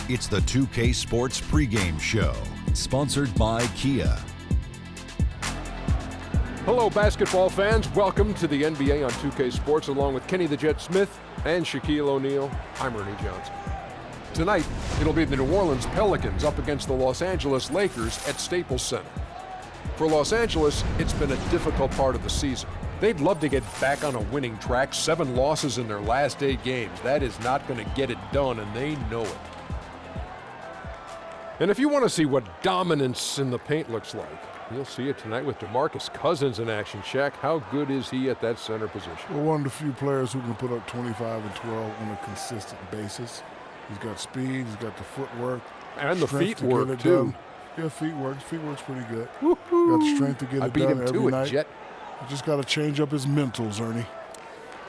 It's the 2K Sports Pregame Show, sponsored by Kia. Hello, basketball fans. Welcome to the NBA on 2K Sports, along with Kenny the Jet Smith and Shaquille O'Neal. I'm Ernie Johnson. Tonight, it'll be the New Orleans Pelicans up against the Los Angeles Lakers at Staples Center. For Los Angeles, it's been a difficult part of the season. They'd love to get back on a winning track. 7 losses in their last 8 games. That is not going to get it done, and they know it. And if you want to see what dominance in the paint looks like, you'll see it tonight with DeMarcus Cousins in action. Shaq, how good is he at that center position? Well, one of the few players who can put up 25 and 12 on a consistent basis. He's got speed, he's got the footwork. And the feet work, too. Yeah, feet works pretty good. Woo-hoo. Got the strength to get it done every night. Jet. You just got to change up his mentals, Ernie.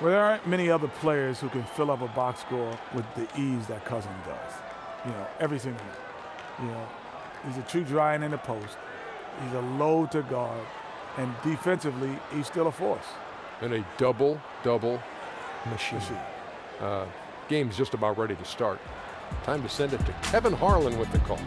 Well, there aren't many other players who can fill up a box score with the ease that Cousins does. You know, every single night. You know, he's a true giant in the post. He's a load to guard. And defensively, he's still a force. And a double machine. Game's just about ready to start. Time to send it to Kevin Harlan with the call.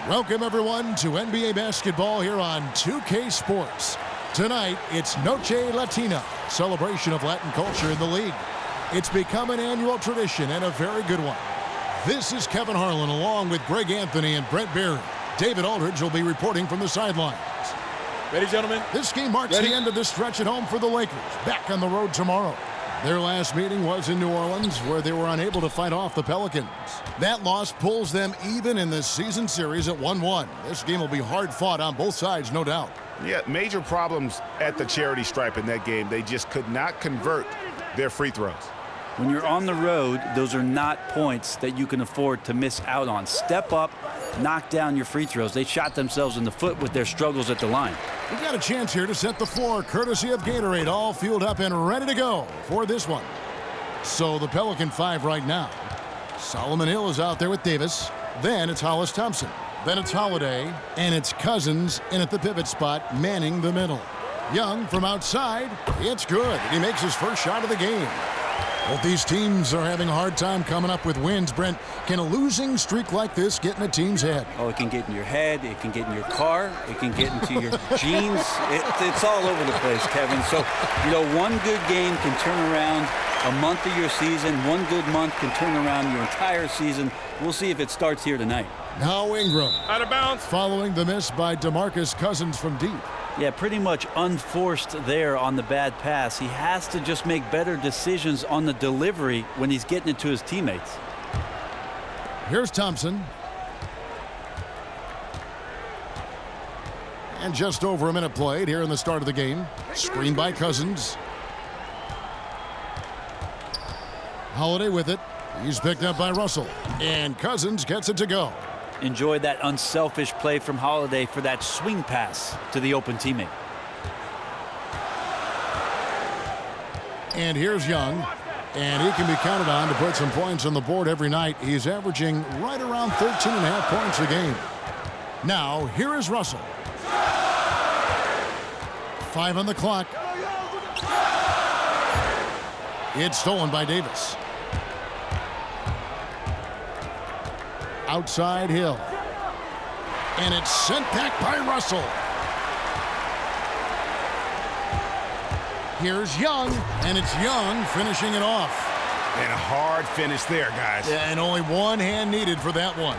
Welcome, everyone, to NBA basketball here on 2K Sports. Tonight, it's Noche Latina, celebration of Latin culture in the league. It's become an annual tradition and a very good one. This is Kevin Harlan along with Greg Anthony and Brent Berry. David Aldridge will be reporting from the sidelines. Ready, gentlemen? This game marks the end of this stretch at home for the Lakers. Back on the road tomorrow. Their last meeting was in New Orleans, where they were unable to fight off the Pelicans. That loss pulls them even in the season series at 1-1. This game will be hard fought on both sides, no doubt. Yeah, major problems at the charity stripe in that game. They just could not convert their free throws. When you're on the road, those are not points that you can afford to miss out on. Step up, knock down your free throws. They shot themselves in the foot with their struggles at the line. We've got a chance here to set the floor, courtesy of Gatorade, all fueled up and ready to go for this one. So the Pelican 5 right now. Solomon Hill is out there with Davis. Then it's Hollis Thompson. Then it's Holiday. And it's Cousins in at the pivot spot, manning the middle. Young from outside. It's good. He makes his first shot of the game. Both these teams are having a hard time coming up with wins. Brent, can a losing streak like this get in a team's head? Oh, it can get in your head. It can get in your car. It can get into your jeans. It's all over the place, Kevin. So, you know, one good game can turn around a month of your season. One good month can turn around your entire season. We'll see if it starts here tonight. Now Ingram. Out of bounds. Following the miss by DeMarcus Cousins from deep. Yeah, pretty much unforced there on the bad pass. He has to just make better decisions on the delivery when he's getting it to his teammates. Here's Thompson. And just over a minute played here in the start of the game. Screen by Cousins. Holiday with it. He's picked up by Russell. And Cousins gets it to go. Enjoyed that unselfish play from Holiday for that swing pass to the open teammate. And here's Young. And he can be counted on to put some points on the board every night. He's averaging right around 13.5 points a game. Now, here is Russell. 5 on the clock. It's stolen by Davis. Outside Hill. And it's sent back by Russell. Here's Young, and it's Young finishing it off. And a hard finish there, guys. And only one hand needed for that one.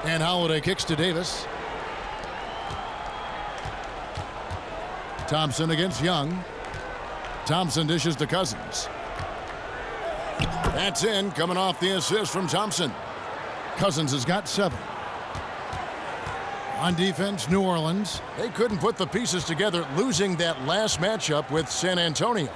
And Holiday kicks to Davis. Thompson against Young. Thompson dishes to Cousins. That's in, coming off the assist from Thompson. Cousins has got 7. On defense, New Orleans. They couldn't put the pieces together, losing that last matchup with San Antonio.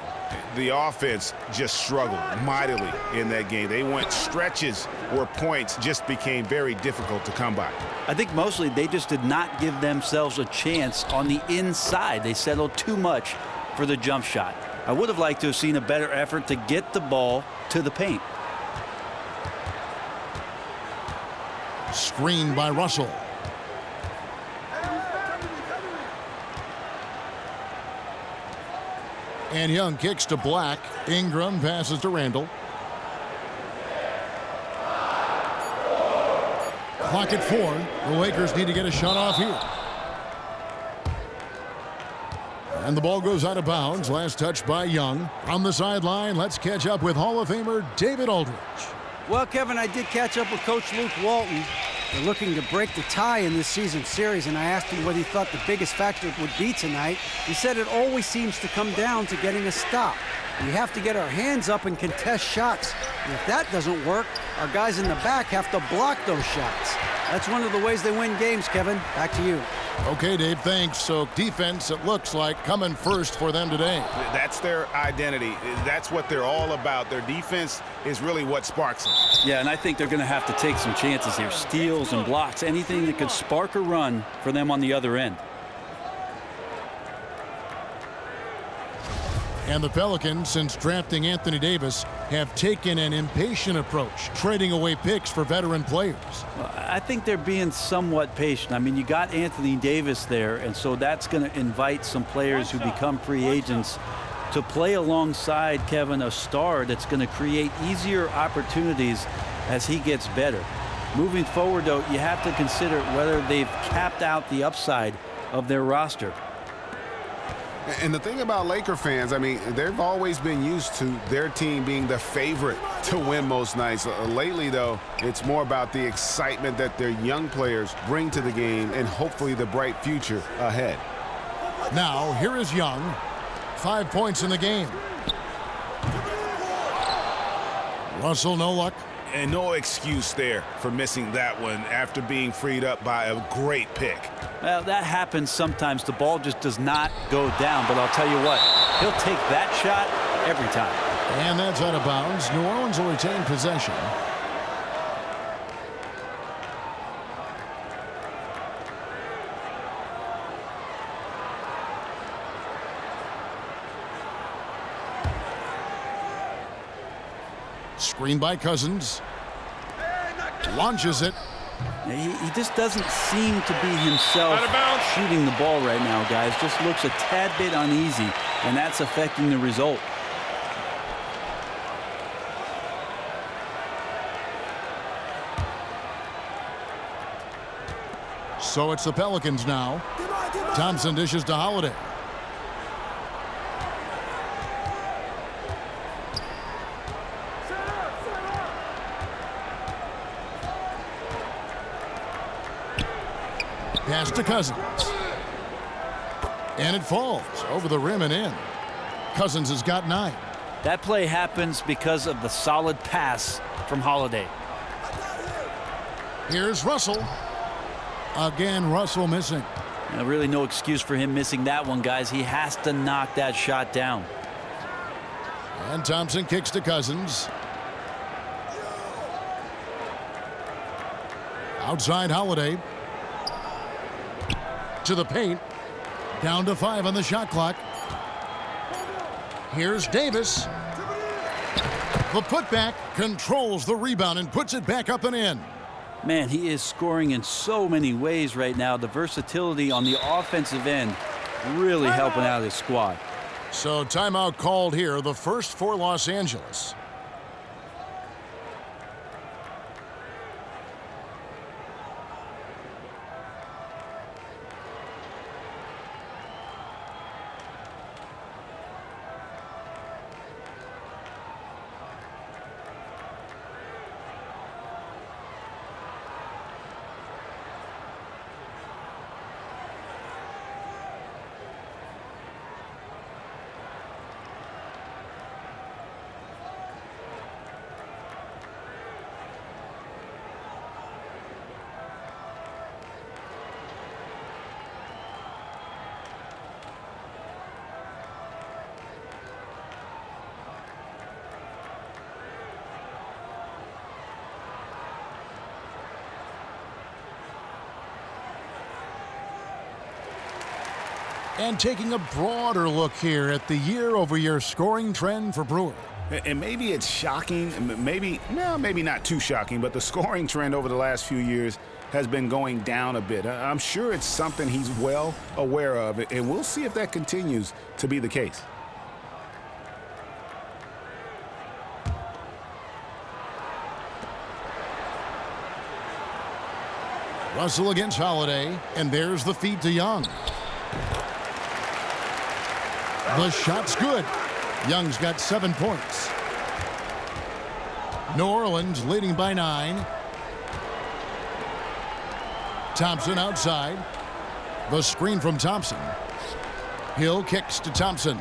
The offense just struggled mightily in that game. They went stretches where points just became very difficult to come by. I think mostly they just did not give themselves a chance on the inside. They settled too much for the jump shot. I would have liked to have seen a better effort to get the ball to the paint. Screen by Russell. And Young kicks to Black. Ingram passes to Randall. Clock at 4. The Lakers need to get a shot off here. And the ball goes out of bounds. Last touch by Young. On the sideline, let's catch up with Hall of Famer David Aldridge. Well, Kevin, I did catch up with Coach Luke Walton. They're looking to break the tie in this season's series, and I asked him what he thought the biggest factor would be tonight. He said it always seems to come down to getting a stop. We have to get our hands up and contest shots. And if that doesn't work, our guys in the back have to block those shots. That's one of the ways they win games, Kevin. Back to you. Okay, Dave, thanks. So defense, it looks like, coming first for them today. That's their identity. That's what they're all about. Their defense is really what sparks them. Yeah, and I think they're going to have to take some chances here. Steals and blocks, anything that could spark a run for them on the other end. And the Pelicans, since drafting Anthony Davis, have taken an impatient approach, trading away picks for veteran players. Well, I think they're being somewhat patient. I mean, you got Anthony Davis there, and so that's going to invite some players who become free agents to play alongside Kevin, a star that's going to create easier opportunities as he gets better. Moving forward, though, you have to consider whether they've capped out the upside of their roster. And the thing about Laker fans, I mean, they've always been used to their team being the favorite to win most nights. Lately, though, it's more about the excitement that their young players bring to the game and hopefully the bright future ahead. Now, here is Young. 5 points in the game. Russell, no luck. And no excuse there for missing that one after being freed up by a great pick. Well, that happens sometimes. The ball just does not go down. But I'll tell you what, he'll take that shot every time. And that's out of bounds. New Orleans will retain possession. Screen by Cousins. Launches it. He just doesn't seem to be himself shooting the ball right now, guys. Just looks a tad bit uneasy, and that's affecting the result. So it's the Pelicans now. Thompson dishes to Holiday. Pass to Cousins. And it falls over the rim and in. Cousins has got 9. That play happens because of the solid pass from Holiday. Here's Russell. Again, Russell missing. Really no excuse for him missing that one, guys. He has to knock that shot down. And Thompson kicks to Cousins. Outside Holiday. To the paint. Down to 5 on the shot clock. Here's Davis. The putback controls the rebound and puts it back up and in. Man, he is scoring in so many ways right now. The versatility on the offensive end really helping out his squad. So timeout called here, the first for Los Angeles. And taking a broader look here at the year-over-year scoring trend for Brewer. And maybe it's shocking, maybe not too shocking, but the scoring trend over the last few years has been going down a bit. I'm sure it's something he's well aware of, and we'll see if that continues to be the case. Russell against Holiday, and there's the feed to Young. The shot's good. Young's got 7 points. New Orleans leading by 9. Thompson outside. The screen from Thompson. Hill kicks to Thompson.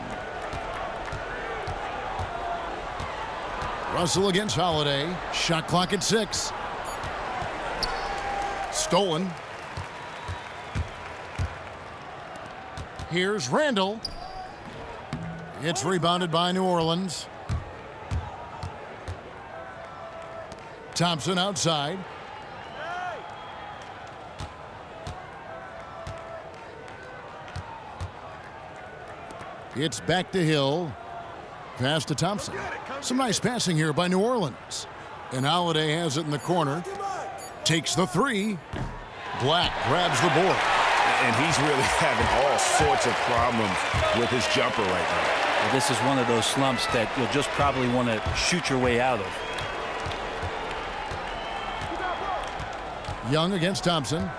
Russell against Holiday. Shot clock at 6. Stolen. Here's Randall. It's rebounded by New Orleans. Thompson outside. It's back to Hill. Pass to Thompson. Some nice passing here by New Orleans. And Holiday has it in the corner. Takes the 3. Black grabs the board. And he's really having all sorts of problems with his jumper right now. Well, this is one of those slumps that you'll just probably want to shoot your way out of. Young against Thompson.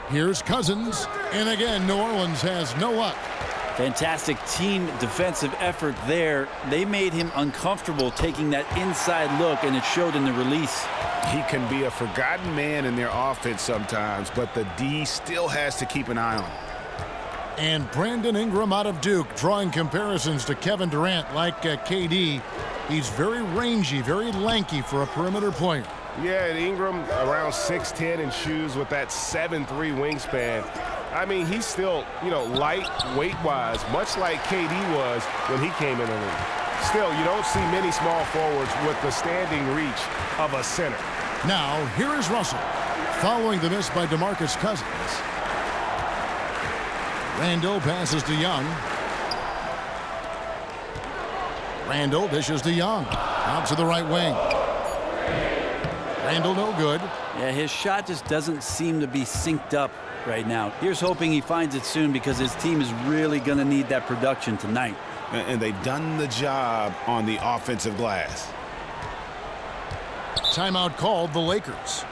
Here's Cousins. And again, New Orleans has no luck. Fantastic team defensive effort there. They made him uncomfortable taking that inside look, and it showed in the release. He can be a forgotten man in their offense sometimes, but the D still has to keep an eye on him. And Brandon Ingram out of Duke, drawing comparisons to Kevin Durant like KD. He's very rangy, very lanky for a perimeter player. Yeah, and Ingram around 6'10" in shoes with that 7'3" wingspan. I mean, he's still, light weight-wise, much like KD was when he came in the league. Still, you don't see many small forwards with the standing reach of a center. Now, here is Russell, following the miss by DeMarcus Cousins. Randall passes to Young. Randall dishes to Young. Out to the right wing. Randall no good. Yeah, his shot just doesn't seem to be synced up right now. Here's hoping he finds it soon, because his team is really going to need that production tonight. And they've done the job on the offensive glass. Timeout called the Lakers.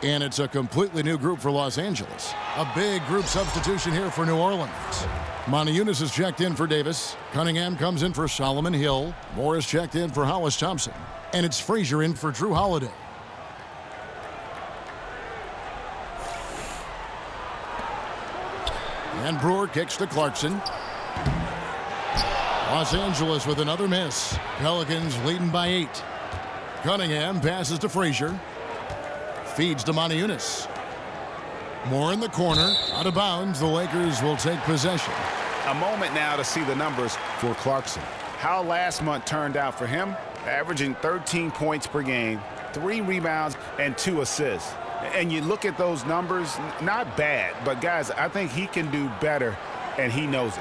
And it's a completely new group for Los Angeles. A big group substitution here for New Orleans. Montejunas is checked in for Davis. Cunningham comes in for Solomon Hill. Morris checked in for Hollis Thompson. And it's Frazier in for Drew Holiday. And Brewer kicks to Clarkson. Los Angeles with another miss. Pelicans leading by 8. Cunningham passes to Frazier. Feeds to Montejunas. Moore in the corner. Out of bounds. The Lakers will take possession. A moment now to see the numbers for Clarkson. How last month turned out for him, averaging 13 points per game, 3 rebounds, and 2 assists. And you look at those numbers, not bad, but guys, I think he can do better, and he knows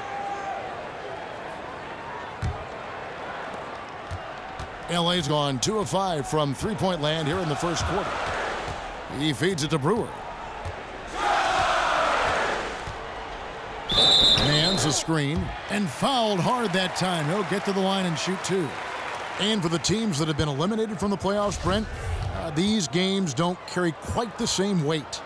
it. LA's gone 2 of 5 from three-point land here in the first quarter. He feeds it to Brewer. Hands a screen and fouled hard that time. He'll get to the line and shoot 2. And for the teams that have been eliminated from the playoffs, Brent, these games don't carry quite the same weight.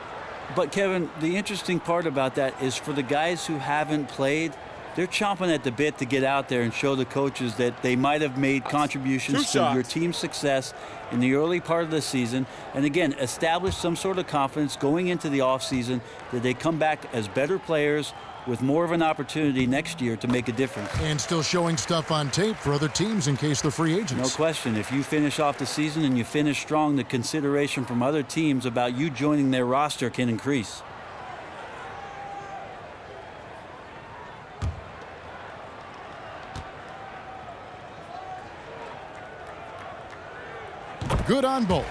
But, Kevin, the interesting part about that is for the guys who haven't played, they're chomping at the bit to get out there and show the coaches that they might have made contributions to your team's success in the early part of the season. And, again, establish some sort of confidence going into the offseason that they come back as better players with more of an opportunity next year to make a difference. And still showing stuff on tape for other teams in case they're free agents. No question. If you finish off the season and you finish strong, the consideration from other teams about you joining their roster can increase. Good on both.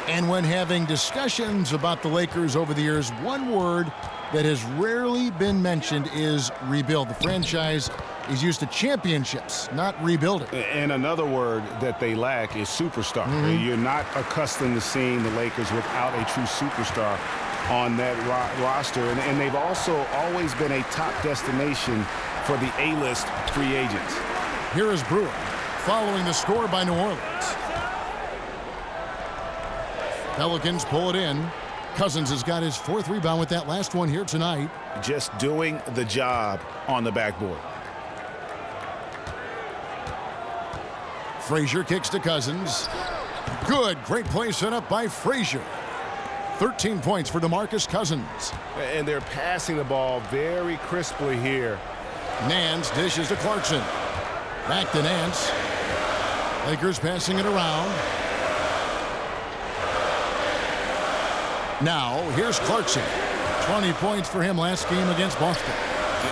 And when having discussions about the Lakers over the years, one word that has rarely been mentioned is rebuild. The franchise is used to championships, not rebuilding. And another word that they lack is superstar. You're not accustomed to seeing the Lakers without a true superstar on that roster. And they've also always been a top destination for the A-list free agents. Here is Brewer following the score by New Orleans. Pelicans pull it in. Cousins has got his 4th rebound with that last one here tonight. Just doing the job on the backboard. Frazier kicks to Cousins. Good. Great play set up by Frazier. 13 points for DeMarcus Cousins. And they're passing the ball very crisply here. Nance dishes to Clarkson. Back to Nance. Lakers passing it around. Now, here's Clarkson. 20 points for him last game against Boston.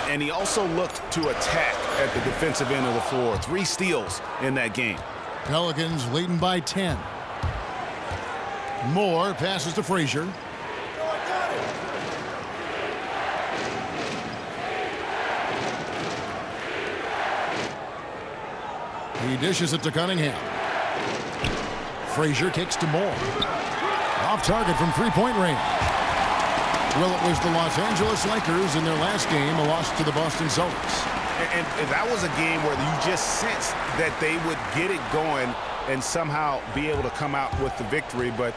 And he also looked to attack at the defensive end of the floor. 3 steals in that game. Pelicans leading by 10. Moore passes to Frazier. He dishes it to Cunningham. Frazier kicks to Moore. Off target from three-point range. Well, it was the Los Angeles Lakers in their last game, a loss to the Boston Celtics. And that was a game where you just sensed that they would get it going and somehow be able to come out with the victory, but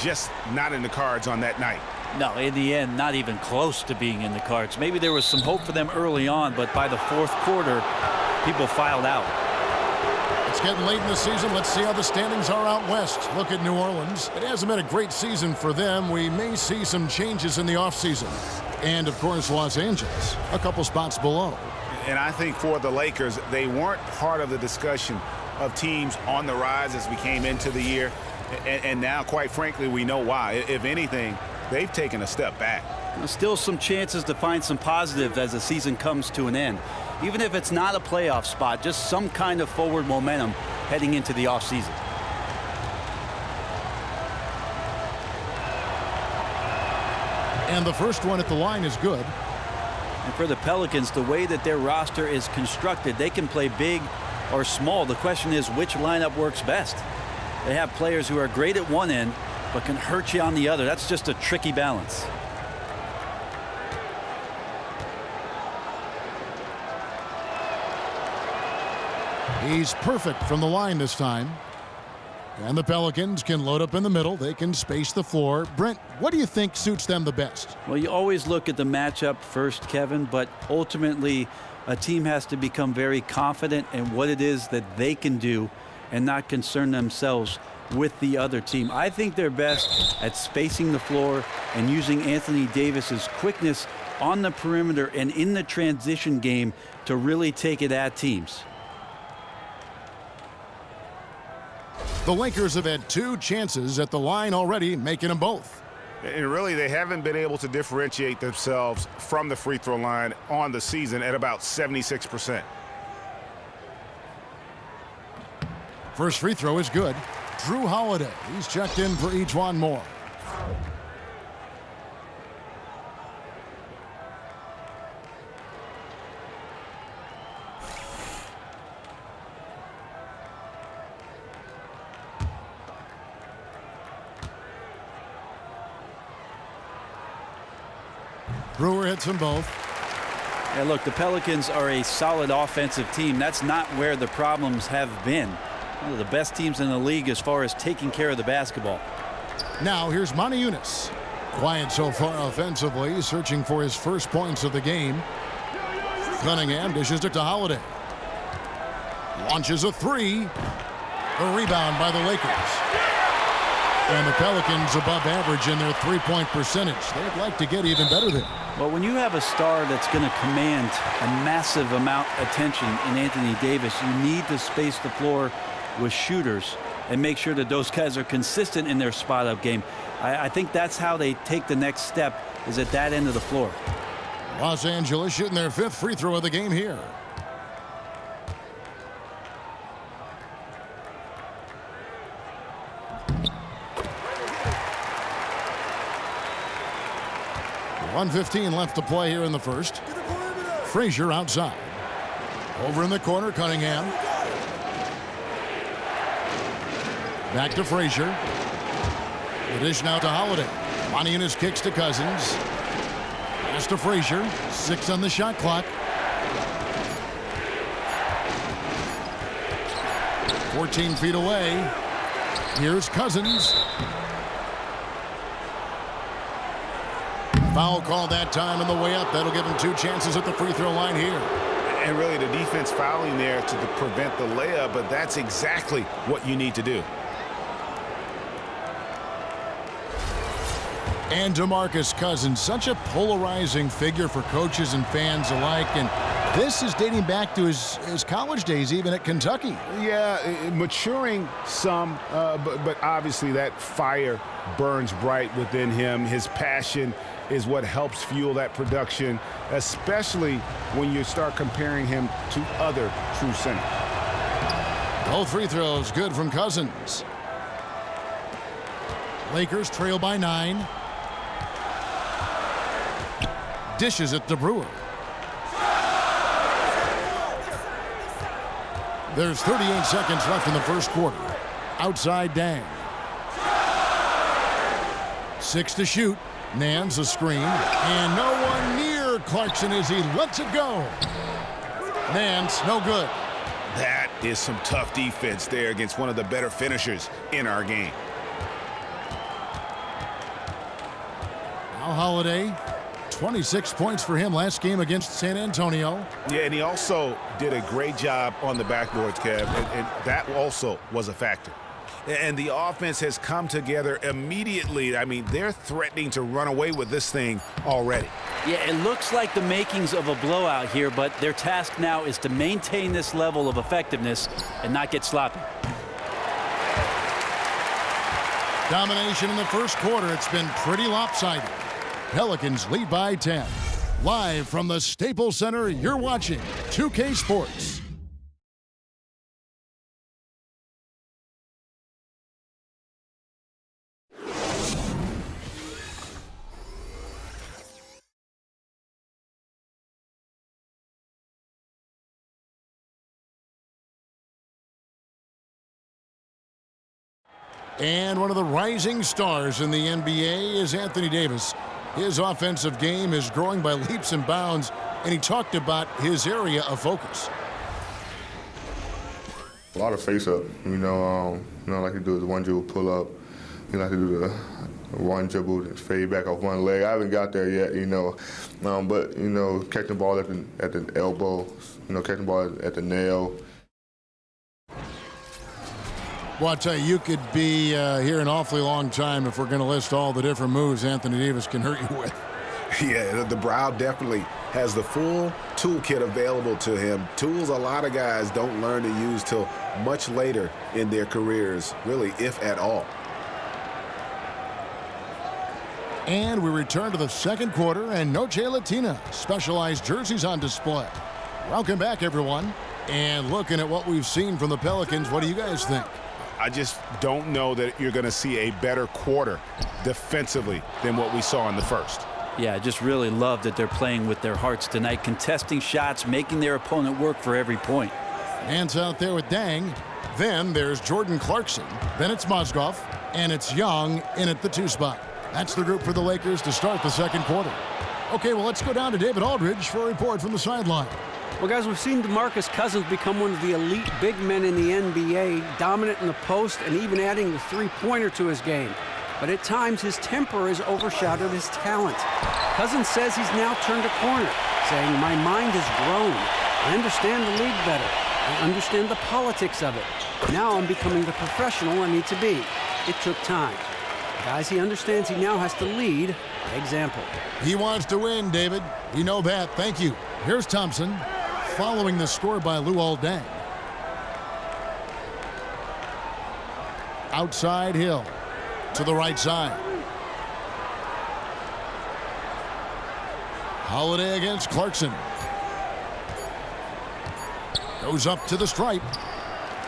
just not in the cards on that night. No, in the end, not even close to being in the cards. Maybe there was some hope for them early on, but by the 4th quarter, people filed out. It's getting late in the season. Let's see how the standings are out west. Look at New Orleans. It hasn't been a great season for them. We may see some changes in the offseason. And, of course, Los Angeles, a couple spots below. And I think for the Lakers, they weren't part of the discussion of teams on the rise as we came into the year. And now, quite frankly, we know why. If anything, they've taken a step back. Still some chances to find some positives as the season comes to an end. Even if it's not a playoff spot, just some kind of forward momentum heading into the offseason. And the first one at the line is good. And for the Pelicans, the way that their roster is constructed, they can play big or small. The question is which lineup works best. They have players who are great at one end but can hurt you on the other. That's just a tricky balance. He's perfect from the line this time. And the Pelicans can load up in the middle. They can space the floor. Brent, what do you think suits them the best? Well, you always look at the matchup first, Kevin, but ultimately a team has to become very confident in what it is that they can do and not concern themselves with the other team. I think they're best at spacing the floor and using Anthony Davis's quickness on the perimeter and in the transition game to really take it at teams. The Lakers have had 2 chances at the line already, making them both. And really, they haven't been able to differentiate themselves from the free throw line on the season at about 76%. First free throw is good. Drew Holiday, he's checked in for each one more. Brewer hits them both. Yeah, look, the Pelicans are a solid offensive team. That's not where the problems have been. One of the best teams in the league as far as taking care of the basketball. Now here's Monty Eunice. Quiet so far offensively, searching for his first points of the game. Cunningham dishes it to Holiday. Launches a 3. A rebound by the Lakers. And the Pelicans above average in their three-point percentage. They'd like to get even better there. Well, when you have a star that's going to command a massive amount of attention in Anthony Davis, you need to space the floor with shooters and make sure that those guys are consistent in their spot-up game. I think that's how they take the next step, is at that end of the floor. Los Angeles shooting their 5th free throw of the game here. .115 left to play here in the first. Frazier outside. Over in the corner, Cunningham. Back to Frazier. The dish now to Holiday. Monty in his kicks to Cousins. Pass to Frazier. 6 on the shot clock. 14 feet away. Here's Cousins. Foul call that time on the way up. That'll give him 2 chances at the free throw line here. And really the defense fouling there to prevent the layup, but that's exactly what you need to do. And DeMarcus Cousins, such a polarizing figure for coaches and fans alike. And this is dating back to his college days, even at Kentucky. Yeah, maturing some, but obviously that fire burns bright within him. His passion is what helps fuel that production, especially when you start comparing him to other true centers. Both free throws good from Cousins. Lakers trail by 9. Dishes it to Brewer. There's 38 seconds left in the first quarter. Outside Dang. 6 to shoot. Nance a screen. And no one near Clarkson as he lets it go. Nance, no good. That is some tough defense there against one of the better finishers in our game. Now Holiday. 26 points for him last game against San Antonio. Yeah, and he also did a great job on the backboards, Kev, and that also was a factor. And the offense has come together immediately. I mean, they're threatening to run away with this thing already. Yeah, it looks like the makings of a blowout here, but their task now is to maintain this level of effectiveness and not get sloppy. Domination in the first quarter. It's been pretty lopsided. Pelicans lead by 10. Live from the Staples Center, you're watching 2K Sports. And one of the rising stars in the NBA is Anthony Davis. His offensive game is growing by leaps and bounds, and he talked about his area of focus. A lot of face-up, like to do the one dribble pull-up. Like to do the one dribble and fade back off one leg. I haven't got there yet, but catching the ball at the elbow, catching the ball at the nail. Well, I tell you, you could be here an awfully long time if we're going to list all the different moves Anthony Davis can hurt you with. Yeah, the Brow definitely has the full toolkit available to him. Tools a lot of guys don't learn to use till much later in their careers, really, if at all. And we return to the second quarter, and Noche Latina specialized jerseys on display. Welcome back, everyone. And looking at what we've seen from the Pelicans, what do you guys think? I just don't know that you're going to see a better quarter defensively than what we saw in the first. Yeah, I just really love that they're playing with their hearts tonight, contesting shots, making their opponent work for every point. Hands out there with Dang. Then there's Jordan Clarkson. Then it's Mozgov. And it's Young in at the 2 spot. That's the group for the Lakers to start the second quarter. Okay, well, let's go down to David Aldridge for a report from the sideline. Well, guys, we've seen DeMarcus Cousins become one of the elite big men in the NBA, dominant in the post and even adding the three-pointer to his game. But at times, his temper has overshadowed his talent. Cousins says he's now turned a corner, saying, "My mind has grown. I understand the league better. I understand the politics of it. Now I'm becoming the professional I need to be. It took time." Guys, he understands he now has to lead by example. He wants to win, David. You know that. Thank you. Here's Thompson, following the score by Luol Deng. Outside Hill to the right side. Holiday against Clarkson. Goes up to the stripe.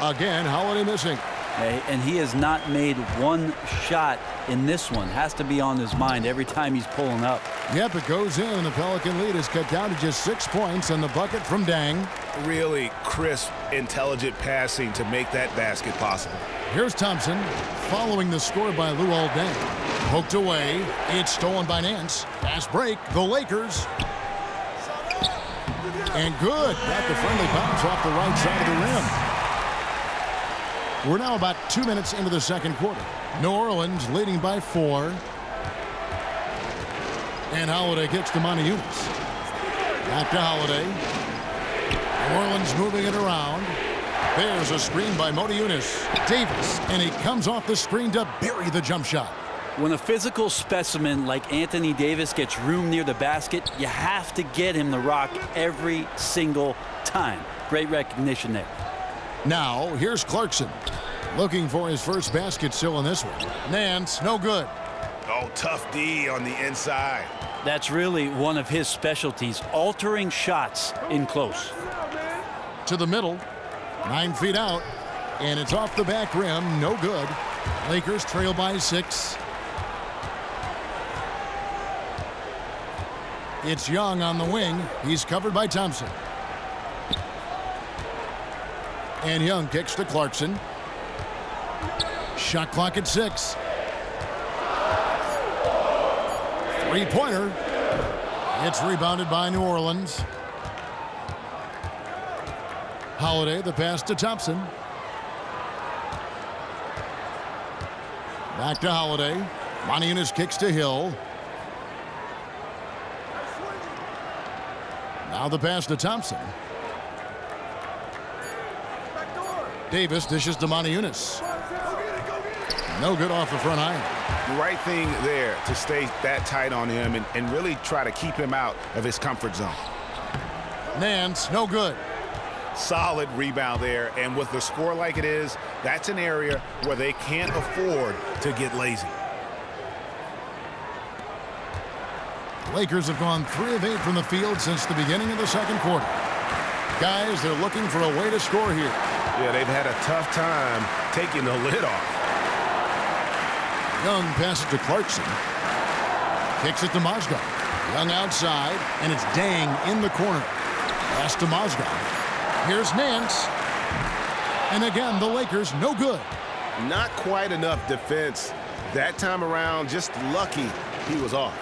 Again, Holiday missing. And he has not made one shot in this one. Has to be on his mind every time he's pulling up. Yep, it goes in, and the Pelican lead is cut down to just 6 points, and the bucket from Dang. Really crisp, intelligent passing to make that basket possible. Here's Thompson, following the score by Luol Deng. Poked away. It's stolen by Nance. Fast break. The Lakers. And good. Got the friendly bounce off the right side of the rim. We're now about 2 minutes into the second quarter. New Orleans leading by 4. And Holiday gets to Moniunas. Back to Holiday. New Orleans moving it around. There's a screen by Moniunas. Davis, and he comes off the screen to bury the jump shot. When a physical specimen like Anthony Davis gets room near the basket, you have to get him the rock every single time. Great recognition there. Now, here's Clarkson. Looking for his first basket still in this one. Nance, no good. Oh, tough D on the inside. That's really one of his specialties, altering shots in close. To the middle, 9 feet out, and it's off the back rim, no good. Lakers trail by 6. It's Young on the wing. He's covered by Thompson. And Young kicks to Clarkson. Shot clock at 6. Three-pointer. It's rebounded by New Orleans. Holiday, the pass to Thompson. Back to Holiday. Moniunas kicks to Hill. Now the pass to Thompson. Davis dishes to Moniunas. No good off the front iron. The right thing there to stay that tight on him and really try to keep him out of his comfort zone. Nance, no good. Solid rebound there, and with the score like it is, that's an area where they can't afford to get lazy. Lakers have gone 3 of 8 from the field since the beginning of the second quarter. Guys, they're looking for a way to score here. Yeah, they've had a tough time taking the lid off. Young passes to Clarkson. Kicks it to Mozgov. Young outside, and it's Dang in the corner. Pass to Mozgov. Here's Nance. And again, the Lakers no good. Not quite enough defense that time around. Just lucky he was off.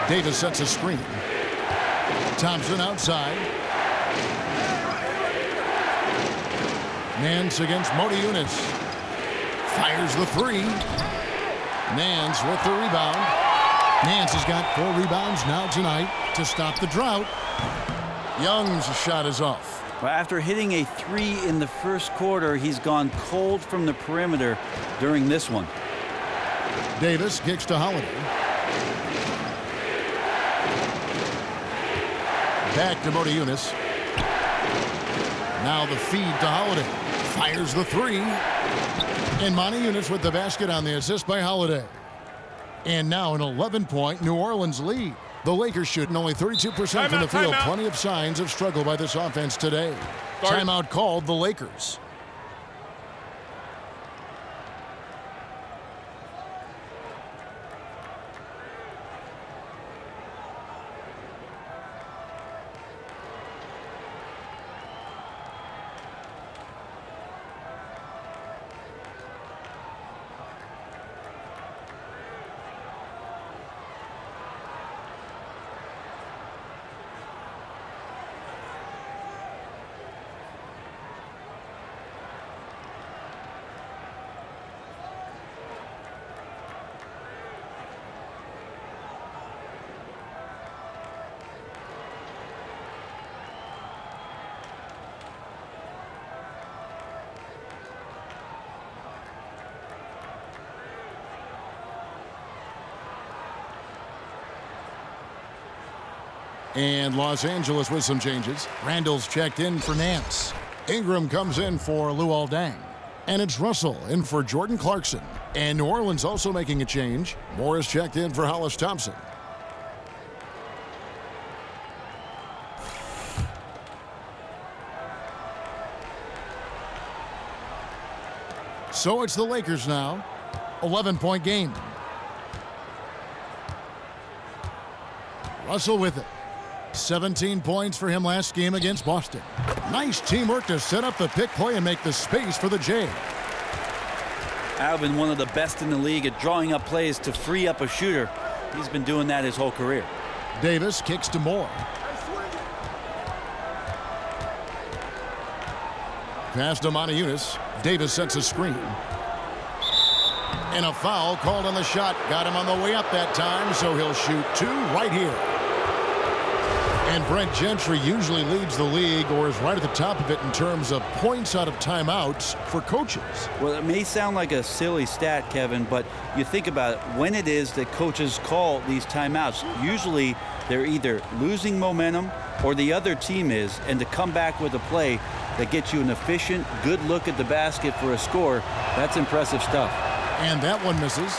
Davis sets a screen. Thompson outside. Nance against Modi Yunus. Fires the three. Nance with the rebound. Nance has got 4 rebounds now tonight to stop the drought. Young's shot is off. Well, after hitting a 3 in the first quarter, he's gone cold from the perimeter during this one. Davis kicks to Holiday. Back to Modi Yunus. Now the feed to Holiday. Fires the three. And Modi Yunus with the basket on the assist by Holiday. And now an 11-point New Orleans lead. The Lakers shooting only 32% from the field. Plenty of signs of struggle by this offense today. Timeout called the Lakers. And Los Angeles with some changes. Randall's checked in for Nance. Ingram comes in for Luol Deng. And it's Russell in for Jordan Clarkson. And New Orleans also making a change. Morris checked in for Hollis Thompson. So it's the Lakers now. 11-point game. Russell with it. 17 points for him last game against Boston. Nice teamwork to set up the pick play and make the space for the J. Alvin, one of the best in the league at drawing up plays to free up a shooter. He's been doing that his whole career. Davis kicks to Moore. Pass to Modi Yunus. Davis sets a screen. And a foul called on the shot. Got him on the way up that time, so he'll shoot 2 right here. And Brent Gentry usually leads the league or is right at the top of it in terms of points out of timeouts for coaches. Well, it may sound like a silly stat, Kevin, but you think about it. When it is that coaches call these timeouts, usually they're either losing momentum or the other team is, and to come back with a play that gets you an efficient, good look at the basket for a score, that's impressive stuff. And that one misses.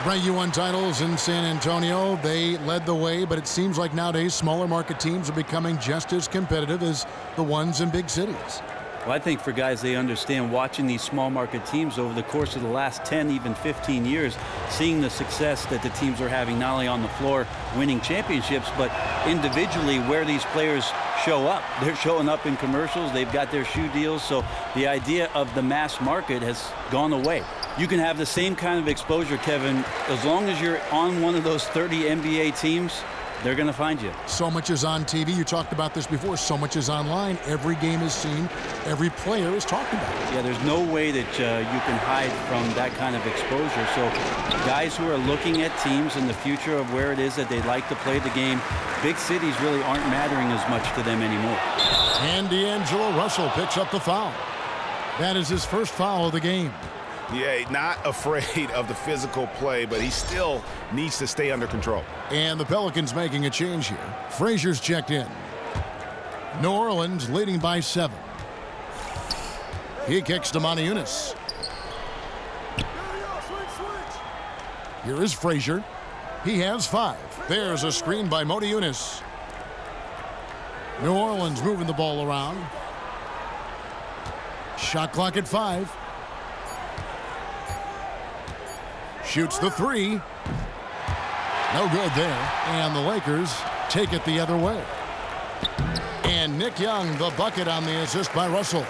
Brent, you won titles in San Antonio. They led the way, but it seems like nowadays smaller market teams are becoming just as competitive as the ones in big cities. Well, I think for guys, they understand watching these small market teams over the course of the last 10, even 15 years, seeing the success that the teams are having not only on the floor winning championships, but individually where these players show up. They're showing up in commercials. They've got their shoe deals. So the idea of the mass market has gone away. You can have the same kind of exposure, Kevin, as long as you're on one of those 30 NBA teams. They're going to find you. So much is on TV. You talked about this before. So much is online. Every game is seen. Every player is talked about. Yeah, there's no way that you can hide from that kind of exposure. So guys who are looking at teams in the future of where it is that they'd like to play the game, big cities really aren't mattering as much to them anymore. And D'Angelo Russell picks up the foul. That is his first foul of the game. Yeah, not afraid of the physical play, but he still needs to stay under control. And the Pelicans making a change here. Frazier's checked in. New Orleans leading by 7. He kicks to Modi Yunus. Here is Frazier. He has 5. There's a screen by Modi Yunus. New Orleans moving the ball around. Shot clock at 5. Shoots the 3. No good there. And the Lakers take it the other way. And Nick Young, the bucket on the assist by Russell.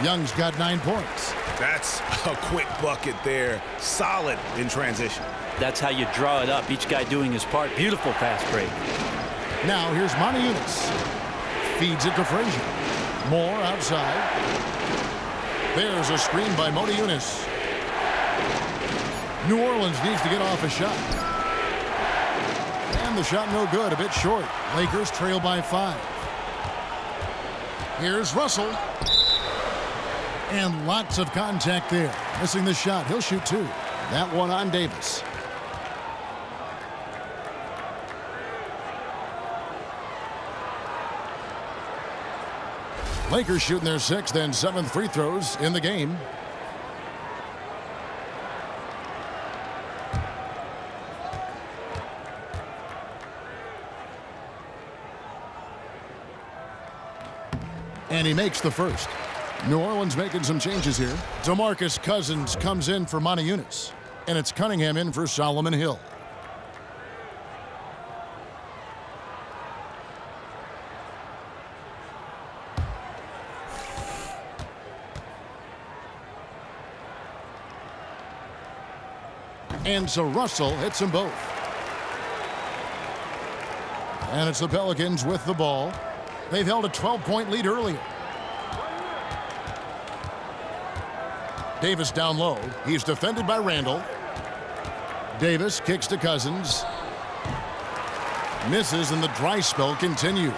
Young's got 9 points. That's a quick bucket there. Solid in transition. That's how you draw it up. Each guy doing his part. Beautiful fast break. Now here's Modi Yunus. Feeds it to Frazier. Moore outside. There's a screen by Motiejunas. New Orleans needs to get off a shot. And the shot no good, a bit short. Lakers trail by 5. Here's Russell. And lots of contact there. Missing the shot. He'll shoot 2. That one on Davis. Lakers shooting their 6th and 7th free throws in the game. And he makes the first. New Orleans making some changes here. DeMarcus Cousins comes in for Motiejunas. And it's Cunningham in for Solomon Hill. And so Russell hits them both. And it's the Pelicans with the ball. They've held a 12-point lead earlier. Davis down low. He's defended by Randall. Davis kicks to Cousins. Misses, and the dry spell continues.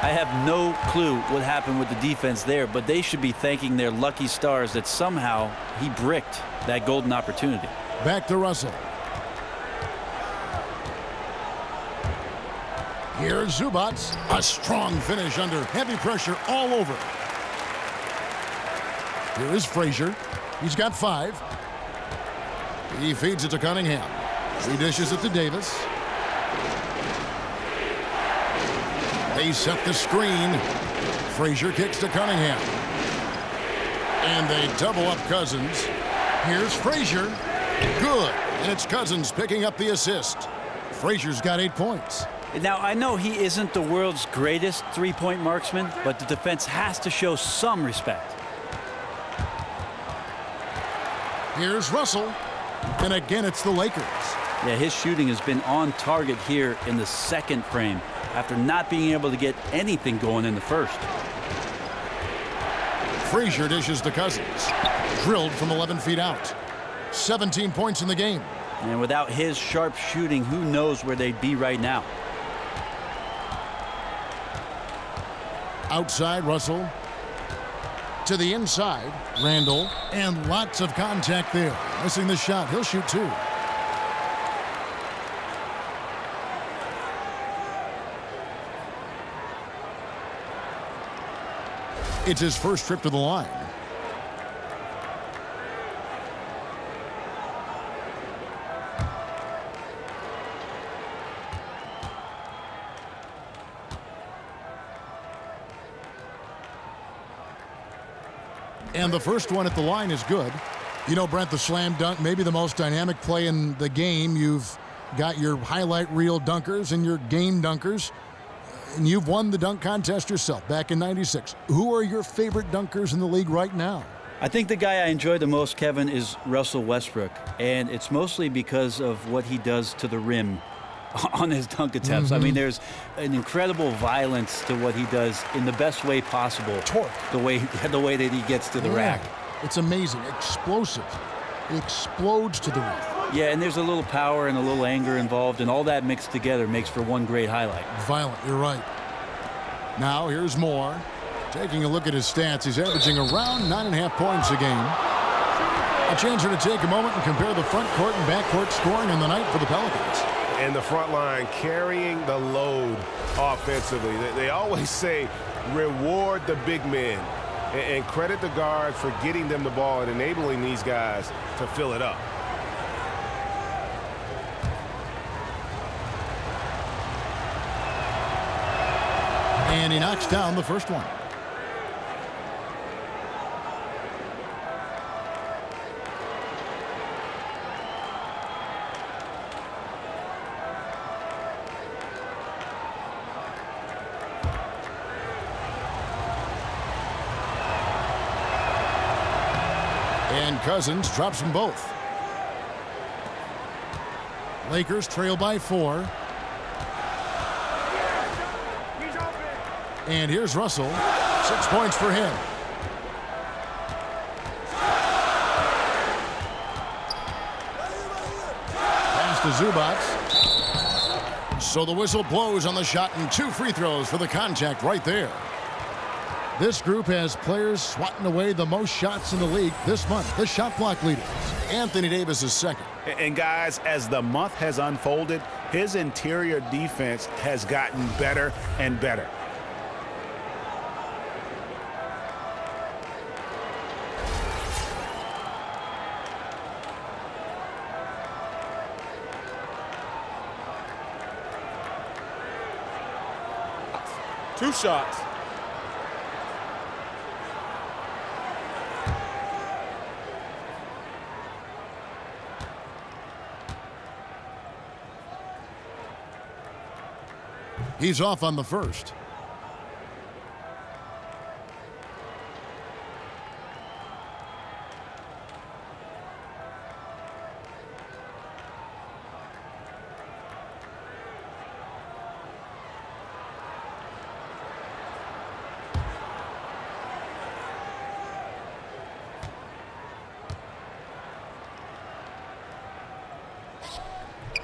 I have no clue what happened with the defense there, but they should be thanking their lucky stars that somehow he bricked that golden opportunity. Back to Russell. Here's Zubac. A strong finish under heavy pressure all over. Here is Frazier. He's got 5. He feeds it to Cunningham. He dishes it to Davis. They set the screen. Frazier kicks to Cunningham. And they double up Cousins. Here's Frazier. Good. And it's Cousins picking up the assist. Frazier's got 8 points. Now, I know he isn't the world's greatest three-point marksman, but the defense has to show some respect. Here's Russell. And again, it's the Lakers. Yeah, his shooting has been on target here in the second frame after not being able to get anything going in the first. Frazier dishes to Cousins. Drilled from 11 feet out. 17 points in the game. And without his sharp shooting, who knows where they'd be right now. Outside, Russell. To the inside, Randall. And lots of contact there. Missing the shot. He'll shoot 2. It's his first trip to the line. And the first one at the line is good. You know, Brent, the slam dunk, maybe the most dynamic play in the game. You've got your highlight reel dunkers and your game dunkers. And you've won the dunk contest yourself back in '96. Who are your favorite dunkers in the league right now? I think the guy I enjoy the most, Kevin, is Russell Westbrook. And it's mostly because of what he does to the rim on his dunk attempts. I mean, there's an incredible violence to what he does in the best way possible. Torque. The way that he gets to the rack. It's amazing. Explosive. It explodes to the rim. Yeah, and there's a little power and a little anger involved, and all that mixed together makes for one great highlight. Violent, you're right. Now here's Moore. Taking a look at his stats, he's averaging around 9.5 points a game. A chance here to take a moment and compare the front court and back court scoring on the night for the Pelicans. And the front line carrying the load offensively. They always say reward the big men and credit the guards for getting them the ball and enabling these guys to fill it up. And he knocks down the first one. And Cousins drops them both. Lakers trail by 4. And here's Russell. 6 points for him. to Zubac. So the whistle blows on the shot and 2 free throws for the contact right there. This group has players swatting away the most shots in the league this month. The shot block leaders. Anthony Davis is second. And guys, as the month has unfolded, his interior defense has gotten better and better. Two shots. He's off on the first.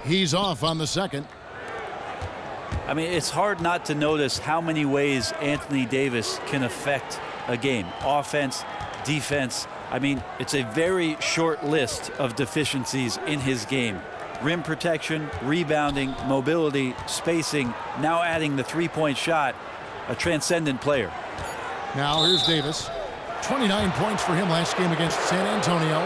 He's off on the second. I mean, it's hard not to notice how many ways Anthony Davis can affect a game. Offense, defense. I mean, it's a very short list of deficiencies in his game. Rim protection, rebounding, mobility, spacing, now adding the three-point shot. A transcendent player. Now here's Davis. 29 points for him last game against San Antonio.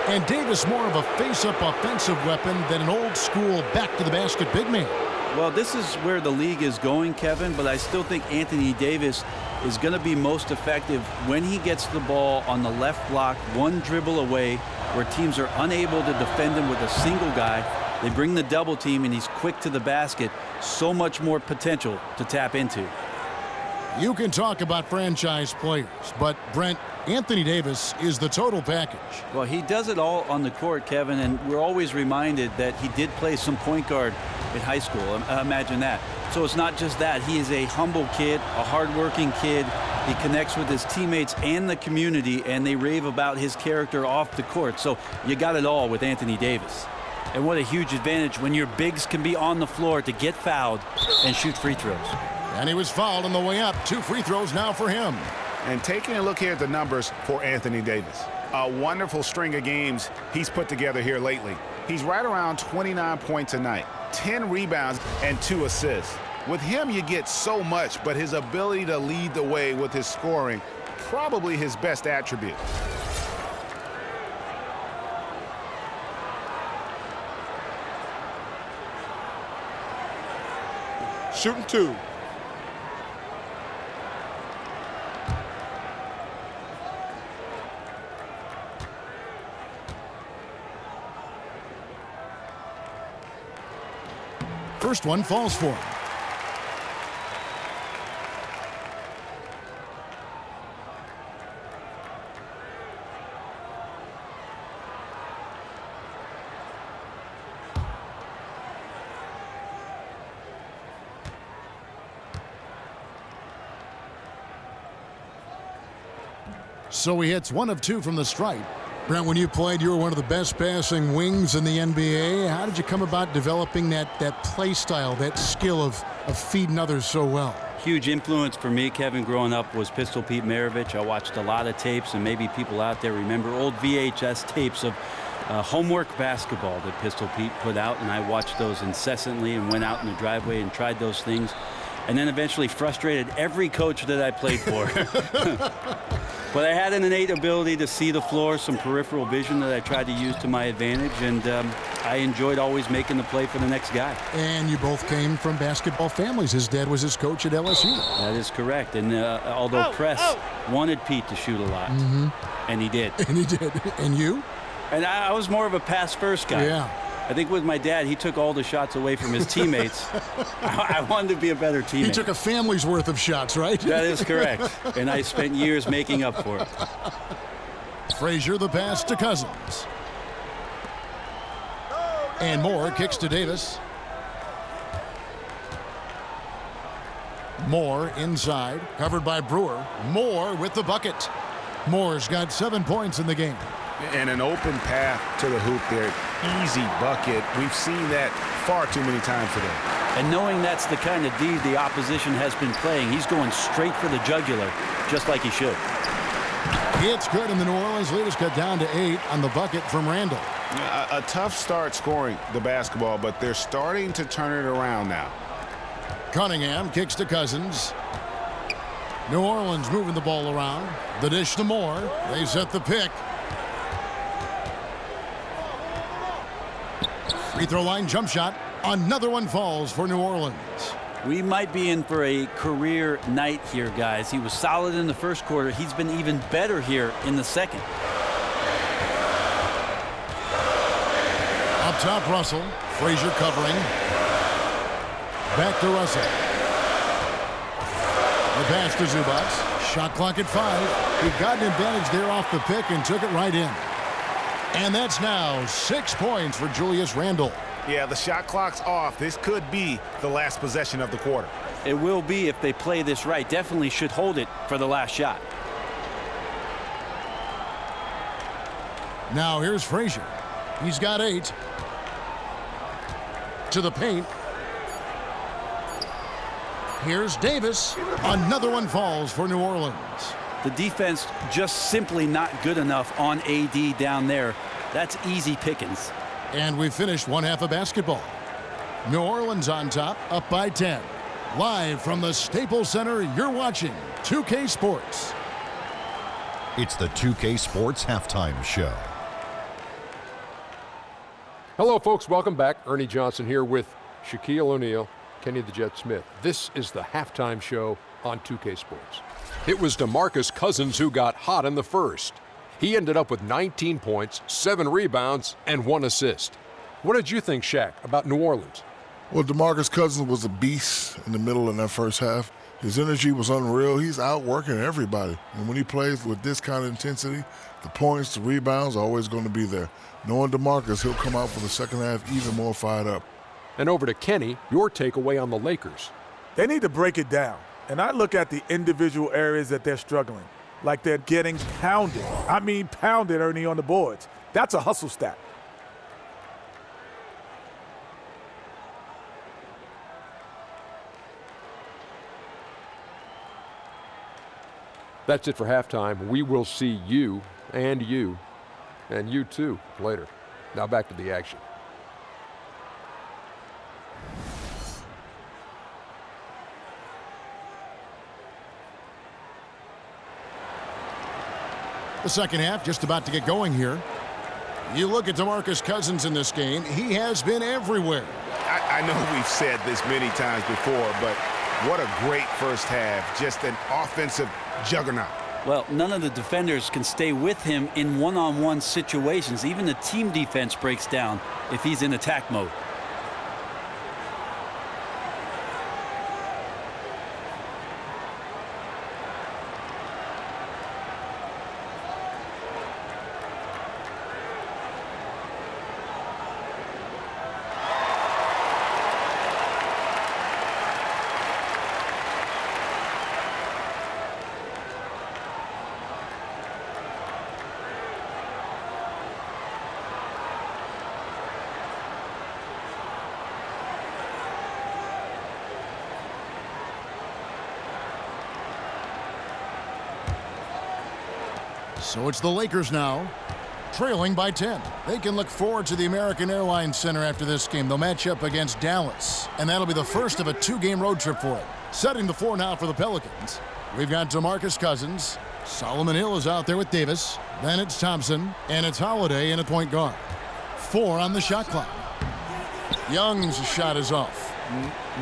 And Davis more of a face-up offensive weapon than an old-school back-to-the-basket big man. Well, this is where the league is going, Kevin, but I still think Anthony Davis is going to be most effective when he gets the ball on the left block, one dribble away, where teams are unable to defend him with a single guy. They bring the double team, and he's quick to the basket. So much more potential to tap into. You can talk about franchise players, but Brent, Anthony Davis is the total package. Well, he does it all on the court, Kevin, and we're always reminded that he did play some point guard in high school. Imagine that. So it's not just that. He is a humble kid, a hardworking kid. He connects with his teammates and the community, and they rave about his character off the court. So you got it all with Anthony Davis. And what a huge advantage when your bigs can be on the floor to get fouled and shoot free throws. And he was fouled on the way up. 2 free throws now for him. And taking a look here at the numbers for Anthony Davis. A wonderful string of games he's put together here lately. He's right around 29 points a night, 10 rebounds, and 2 assists. With him, you get so much, but his ability to lead the way with his scoring, probably his best attribute. Shooting 2. First one falls for him. So he hits 1 of 2 from the stripe. Brent, when you played, you were one of the best passing wings in the NBA. How did you come about developing that play style, that skill of feeding others so well? Huge influence for me, Kevin, growing up was Pistol Pete Maravich. I watched a lot of tapes, and maybe people out there remember old VHS tapes of homework basketball that Pistol Pete put out, and I watched those incessantly and went out in the driveway and tried those things, and then eventually frustrated every coach that I played for. But I had an innate ability to see the floor, some peripheral vision that I tried to use to my advantage, and I enjoyed always making the play for the next guy. And you both came from basketball families. His dad was his coach at LSU. That is correct. And although Press wanted Pete to shoot a lot, and he did. And he did. And you? And I was more of a pass-first guy. Yeah. I think with my dad, he took all the shots away from his teammates. I wanted to be a better teammate. He took a family's worth of shots, right? That is correct. And I spent years making up for it. Frazier the pass to Cousins. And Moore kicks to Davis. Moore inside, covered by Brewer. Moore with the bucket. Moore's got 7 points in the game. And an open path to the hoop there. Easy bucket. We've seen that far too many times today. And knowing that's the kind of D the opposition has been playing, he's going straight for the jugular, just like he should. It's good, and the New Orleans lead is cut down to 8 on the bucket from Randall. A tough start scoring the basketball, but they're starting to turn it around now. Cunningham kicks to Cousins. New Orleans moving the ball around. The dish to Moore. They set the pick. Free throw line jump shot. Another one falls for New Orleans. We might be in for a career night here, guys. He was solid in the first quarter. He's been even better here in the second. Up top, Russell. Frazier covering. Back to Russell. The pass to Zubac. Shot clock at 5. He got an advantage there off the pick and took it right in. And that's now 6 points for Julius Randle. Yeah, the shot clock's off. This could be the last possession of the quarter. It will be if they play this right. Definitely should hold it for the last shot. Now here's Frazier. He's got 8. To the paint. Here's Davis. Another one falls for New Orleans. The defense just simply not good enough on AD down there. That's easy pickings. And we finished one half of basketball. New Orleans on top, up by 10. Live from the Staples Center, you're watching 2K Sports. It's the 2K Sports Halftime Show. Hello, folks. Welcome back. Ernie Johnson here with Shaquille O'Neal, Kenny the Jet Smith. This is the halftime show on 2K Sports. It was DeMarcus Cousins who got hot in the first. He ended up with 19 points, 7 rebounds, and 1 assist. What did you think, Shaq, about New Orleans? Well, DeMarcus Cousins was a beast in the middle in that first half. His energy was unreal. He's outworking everybody. And when he plays with this kind of intensity, the points, the rebounds are always going to be there. Knowing DeMarcus, he'll come out for the second half even more fired up. And over to Kenny, your takeaway on the Lakers. They need to break it down. And I look at the individual areas that they're struggling. Like they're getting pounded. I mean pounded, Ernie, on the boards. That's a hustle stat. That's it for halftime. We will see you and you too later. Now back to the action. The second half just about to get going here. You look at DeMarcus Cousins in this game, he has been everywhere. I know we've said this many times before, but what a great first half. Just an offensive juggernaut. Well, none of the defenders can stay with him in one-on-one situations. Even the team defense breaks down if he's in attack mode. So it's the Lakers now, trailing by 10. They can look forward to the American Airlines Center after this game. They'll match up against Dallas, and that'll be the first of a 2-game road trip for it. Setting the floor now for the Pelicans. We've got DeMarcus Cousins. Solomon Hill is out there with Davis. Then it's Thompson, and it's Holiday in at point guard. 4 on the shot clock. Young's shot is off.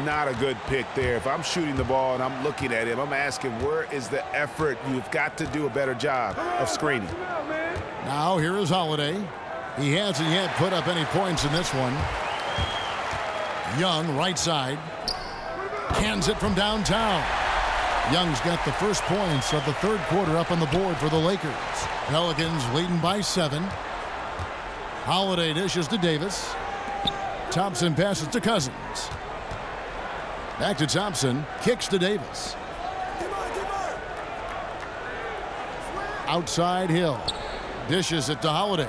Not a good pick there. If I'm shooting the ball and I'm looking at him, I'm asking, where is the effort? You've got to do a better job of screening. Now here is Holiday. He hasn't yet put up any points in this one. Young, right side. Cans it from downtown. Young's got the first points of the third quarter up on the board for the Lakers. Pelicans leading by 7. Holiday dishes to Davis. Thompson passes to Cousins. Back to Thompson. Kicks to Davis. Outside Hill. Dishes it to Holiday.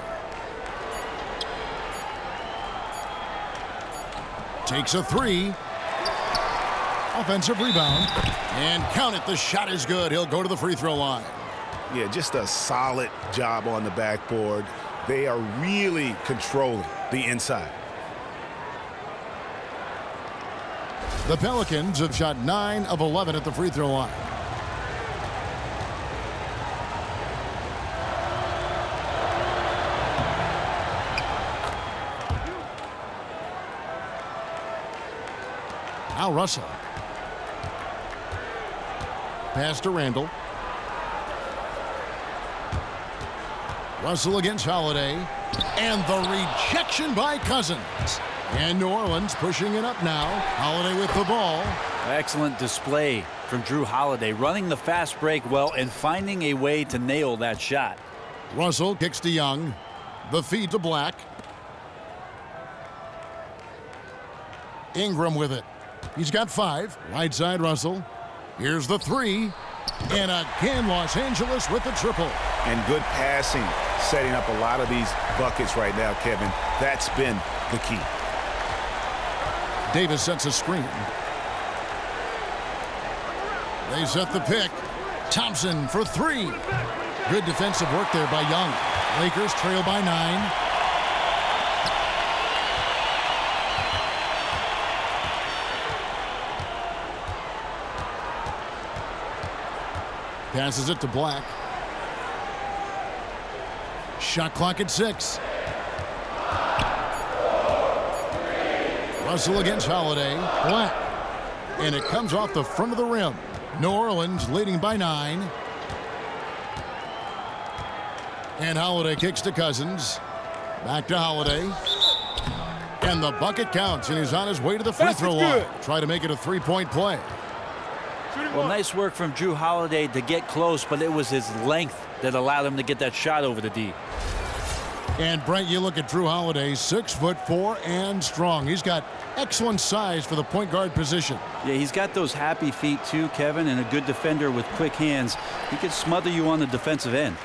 Takes a three. Offensive rebound. And count it, the shot is good. He'll go to the free throw line. Yeah, just a solid job on the backboard. They are really controlling the inside. The Pelicans have shot 9 of 11 at the free throw line. Now Russell. Pass to Randall. Russell against Holiday. And the rejection by Cousins. And New Orleans pushing it up now. Holiday with the ball. Excellent display from Drew Holiday, running the fast break well and finding a way to nail that shot. Russell kicks to Young. The feed to Black. Ingram with it. He's got 5. Right side Russell. Here's the 3. And again Los Angeles with the triple. And good passing, setting up a lot of these buckets right now, Kevin. That's been the key. Davis sets a screen. They set the pick. Thompson for 3. Good defensive work there by Young. Lakers trail by 9. Passes it to Black. Shot clock at 6. Russell against Holiday. Black. And it comes off the front of the rim. New Orleans leading by 9. And Holiday kicks to Cousins. Back to Holiday. And the bucket counts, and he's on his way to the free throw line. Try to make it a 3-point play. Well, nice work from Drew Holiday to get close, but it was his length that allowed him to get that shot over the D. And Brent, you look at Drew Holiday, 6'4" and strong. He's got excellent size for the point guard position. Yeah, he's got those happy feet too, Kevin, and a good defender with quick hands. He could smother you on the defensive end.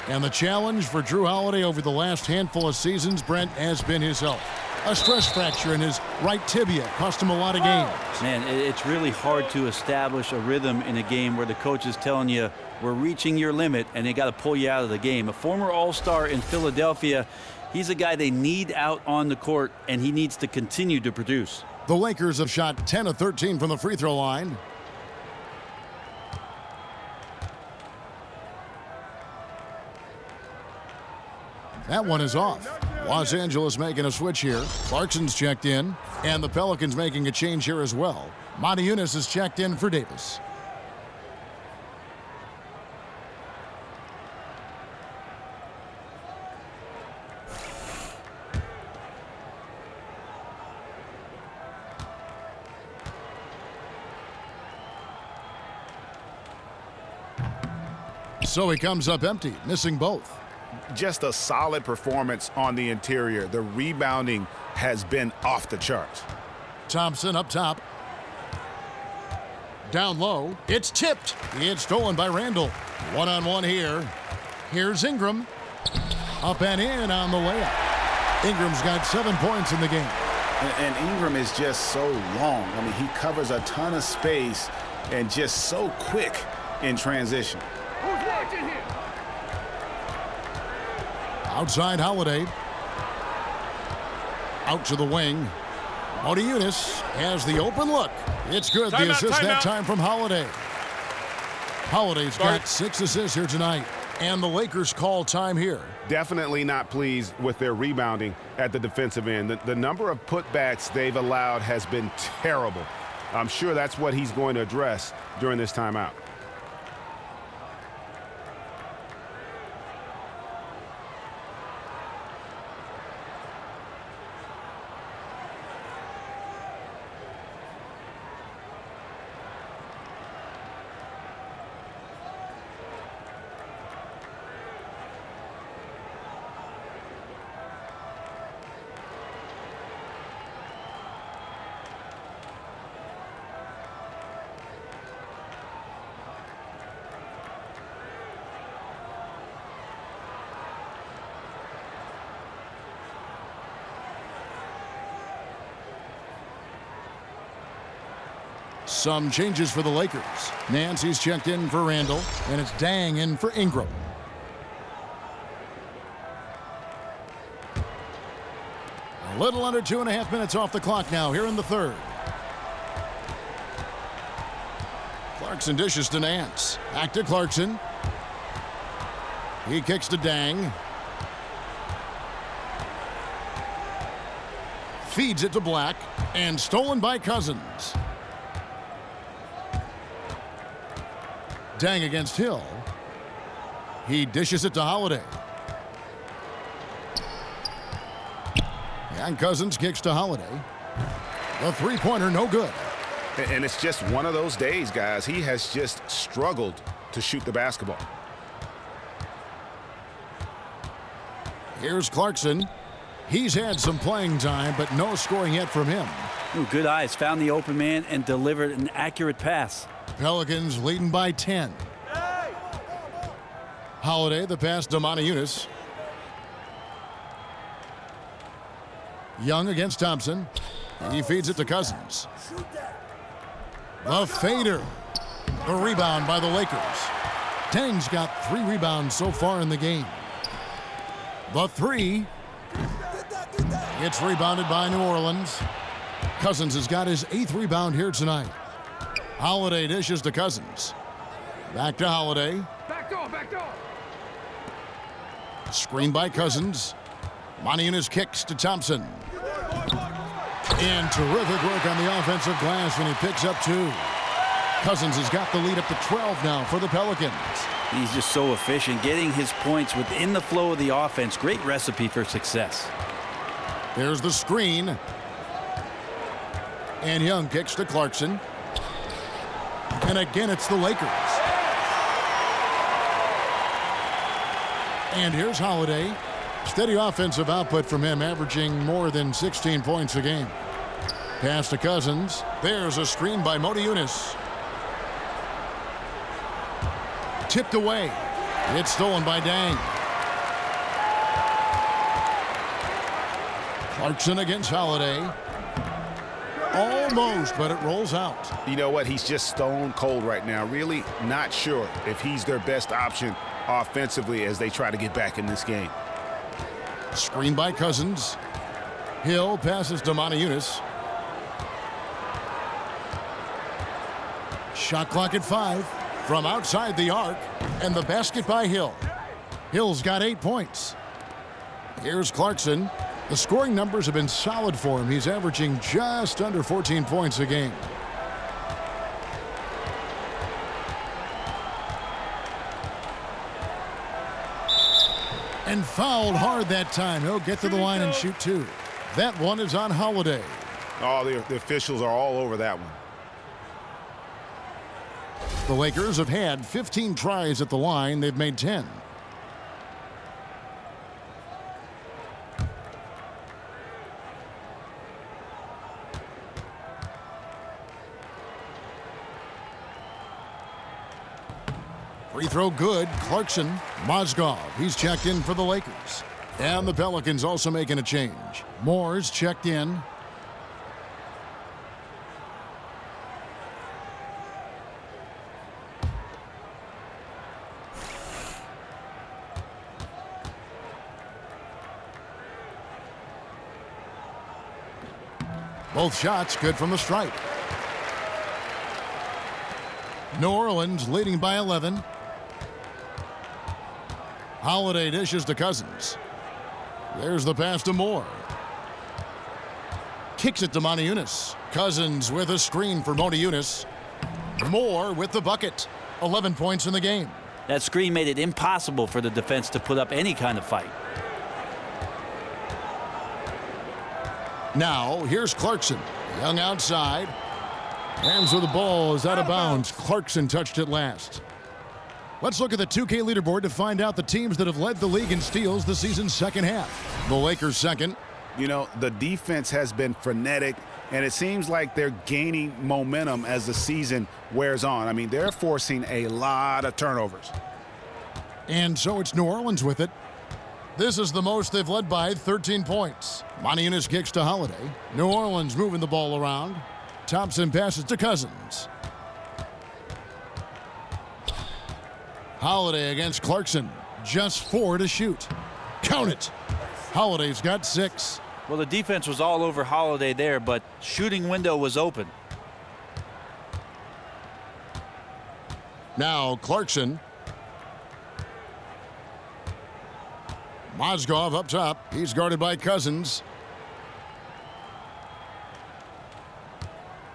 And the challenge for Drew Holiday over the last handful of seasons, Brent, has been his health. A stress fracture in his right tibia cost him a lot of games. Man, it's really hard to establish a rhythm in a game where the coach is telling you we're reaching your limit and they got to pull you out of the game. A former All-Star in Philadelphia, he's a guy they need out on the court, and he needs to continue to produce. The Lakers have shot 10 of 13 from the free throw line. That one is off. Los Angeles making a switch here. Clarkson's checked in, and the Pelicans making a change here as well. Monty Eunice is checked in for Davis. So he comes up empty, missing both. Just a solid performance on the interior. The rebounding has been off the charts. Thompson up top. Down low. It's tipped. It's stolen by Randall. One-on-one here. Here's Ingram. Up and in on the layup. Ingram's got 7 points in the game. And Ingram is just so long. I mean, he covers a ton of space and just so quick in transition. Who's watching here? Outside Holiday. Out to the wing. Monty Eunice has the open look. It's good. The assist that time from Holiday. Holiday's got 6 assists here tonight. And the Lakers call time here. Definitely not pleased with their rebounding at the defensive end. The number of putbacks they've allowed has been terrible. I'm sure that's what he's going to address during this timeout. Some changes for the Lakers. Nancy's checked in for Randall, and it's Dang in for Ingram. A little under 2.5 minutes off the clock now here in the third. Clarkson dishes to Nance. Back to Clarkson. He kicks to Dang. Feeds it to Black, and stolen by Cousins. Dang against Hill. He dishes it to Holiday. And Cousins kicks to Holiday. The three-pointer no good. And it's just one of those days, guys. He has just struggled to shoot the basketball. Here's Clarkson. He's had some playing time, but no scoring yet from him. Ooh, good eyes. Found the open man and delivered an accurate pass. Pelicans leading by 10. Holiday, the pass to Moniunas. Young against Thompson. He feeds it to Cousins. The fader. The rebound by the Lakers. Dang's got 3 rebounds so far in the game. The three. It's rebounded by New Orleans. Cousins has got his 8th rebound here tonight. Holiday dishes to Cousins. Back to Holiday. Back door, back door. Screen by Cousins. Moniunas kicks to Thompson. And terrific work on the offensive glass when he picks up 2. Cousins has got the lead up to 12 now for the Pelicans. He's just so efficient, getting his points within the flow of the offense. Great recipe for success. There's the screen. And Young kicks to Clarkson. And again, it's the Lakers. And here's Holiday. Steady offensive output from him, averaging more than 16 points a game. Pass to Cousins. There's a screen by Moniunas. Tipped away. It's stolen by Dang. Clarkson against Holiday. Almost, but it rolls out. You know what? He's just stone cold right now. Really not sure if he's their best option offensively as they try to get back in this game. Screen by Cousins. Hill passes to Moniunas. Shot clock at 5 from outside the arc, and the basket by Hill. Hill's got 8 points. Here's Clarkson. The scoring numbers have been solid for him. He's averaging just under 14 points a game. And fouled hard that time. He'll get to the line and shoot 2. That one is on Holiday. Oh, the officials are all over that one. The Lakers have had 15 tries at the line. They've made 10. Free throw good. Clarkson. Mozgov. He's checked in for the Lakers. And the Pelicans also making a change. Moore's checked in. Both shots good from the stripe. New Orleans leading by 11. Holiday dishes to Cousins. There's the pass to Moore. Kicks it to Moniunas. Cousins with a screen for Moniunas. Moore with the bucket. 11 points in the game. That screen made it impossible for the defense to put up any kind of fight. Now, here's Clarkson. Young outside. Hands with the ball is out of bounds. Clarkson touched it last. Let's look at the 2K leaderboard to find out the teams that have led the league in steals the season's second half. The Lakers second. You know, the defense has been frenetic, and it seems like they're gaining momentum as the season wears on. I mean, they're forcing a lot of turnovers. And so it's New Orleans with it. This is the most they've led by 13 points. Moniunas kicks to Holiday. New Orleans moving the ball around. Thompson passes to Cousins. Holiday against Clarkson. Just 4 to shoot. Count it. Holiday's got 6. Well, the defense was all over Holiday there, but shooting window was open. Now Clarkson. Mozgov up top. He's guarded by Cousins.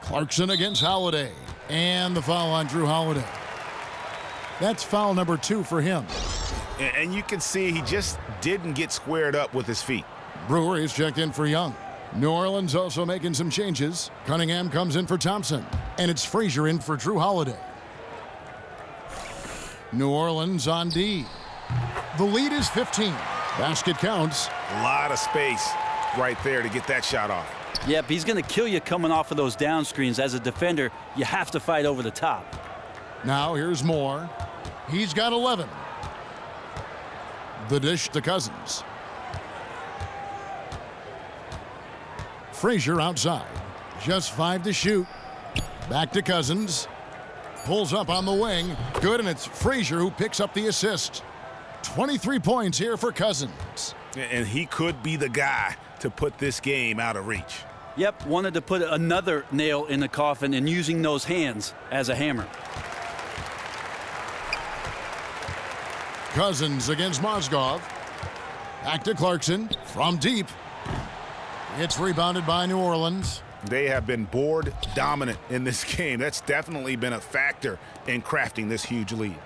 Clarkson against Holiday. And the foul on Drew Holiday. That's foul number 2 for him. And you can see he just didn't get squared up with his feet. Brewer is checked in for Young. New Orleans also making some changes. Cunningham comes in for Thompson. And it's Frazier in for Drew Holiday. New Orleans on D. The lead is 15. Basket counts. A lot of space right there to get that shot off. Yep, he's going to kill you coming off of those down screens. As a defender, you have to fight over the top. Now here's Moore. He's got 11. The dish to Cousins. Frazier outside. Just 5 to shoot. Back to Cousins. Pulls up on the wing. Good, and it's Frazier who picks up the assist. 23 points here for Cousins. And he could be the guy to put this game out of reach. Yep, wanted to put another nail in the coffin and using those hands as a hammer. Cousins against Mozgov. Back to Clarkson from deep. It's rebounded by New Orleans. They have been board dominant in this game. That's definitely been a factor in crafting this huge lead.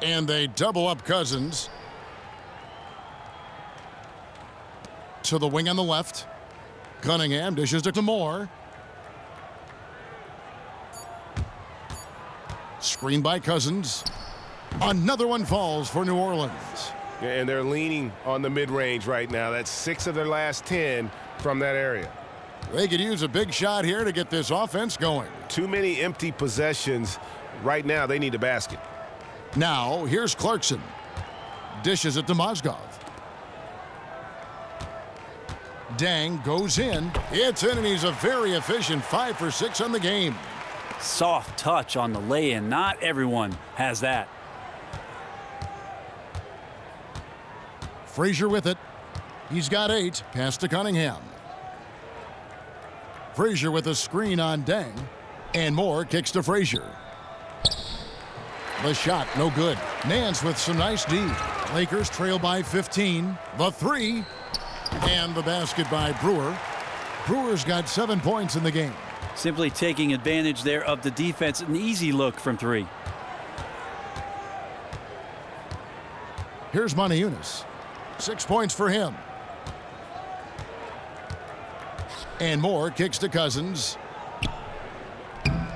And they double up Cousins. To the wing on the left. Cunningham dishes it to Moore. Screen by Cousins. Another one falls for New Orleans. And they're leaning on the mid-range right now. That's 6 of their last 10 from that area. They could use a big shot here to get this offense going. Too many empty possessions. Right now, they need a basket. Now, here's Clarkson. Dishes it to Mozgov. Dang goes in. It's in, and he's a very efficient 5 for 6 on the game. Soft touch on the lay-in. Not everyone has that. Frazier with it. He's got 8. Pass to Cunningham. Frazier with a screen on Dang. And Moore kicks to Frazier. The shot, no good. Nance with some nice D. Lakers trail by 15. The 3. And the basket by Brewer. Brewer's got 7 points in the game. Simply taking advantage there of the defense. An easy look from 3. Here's Moniunas. 6 points for him. And Moore kicks to Cousins.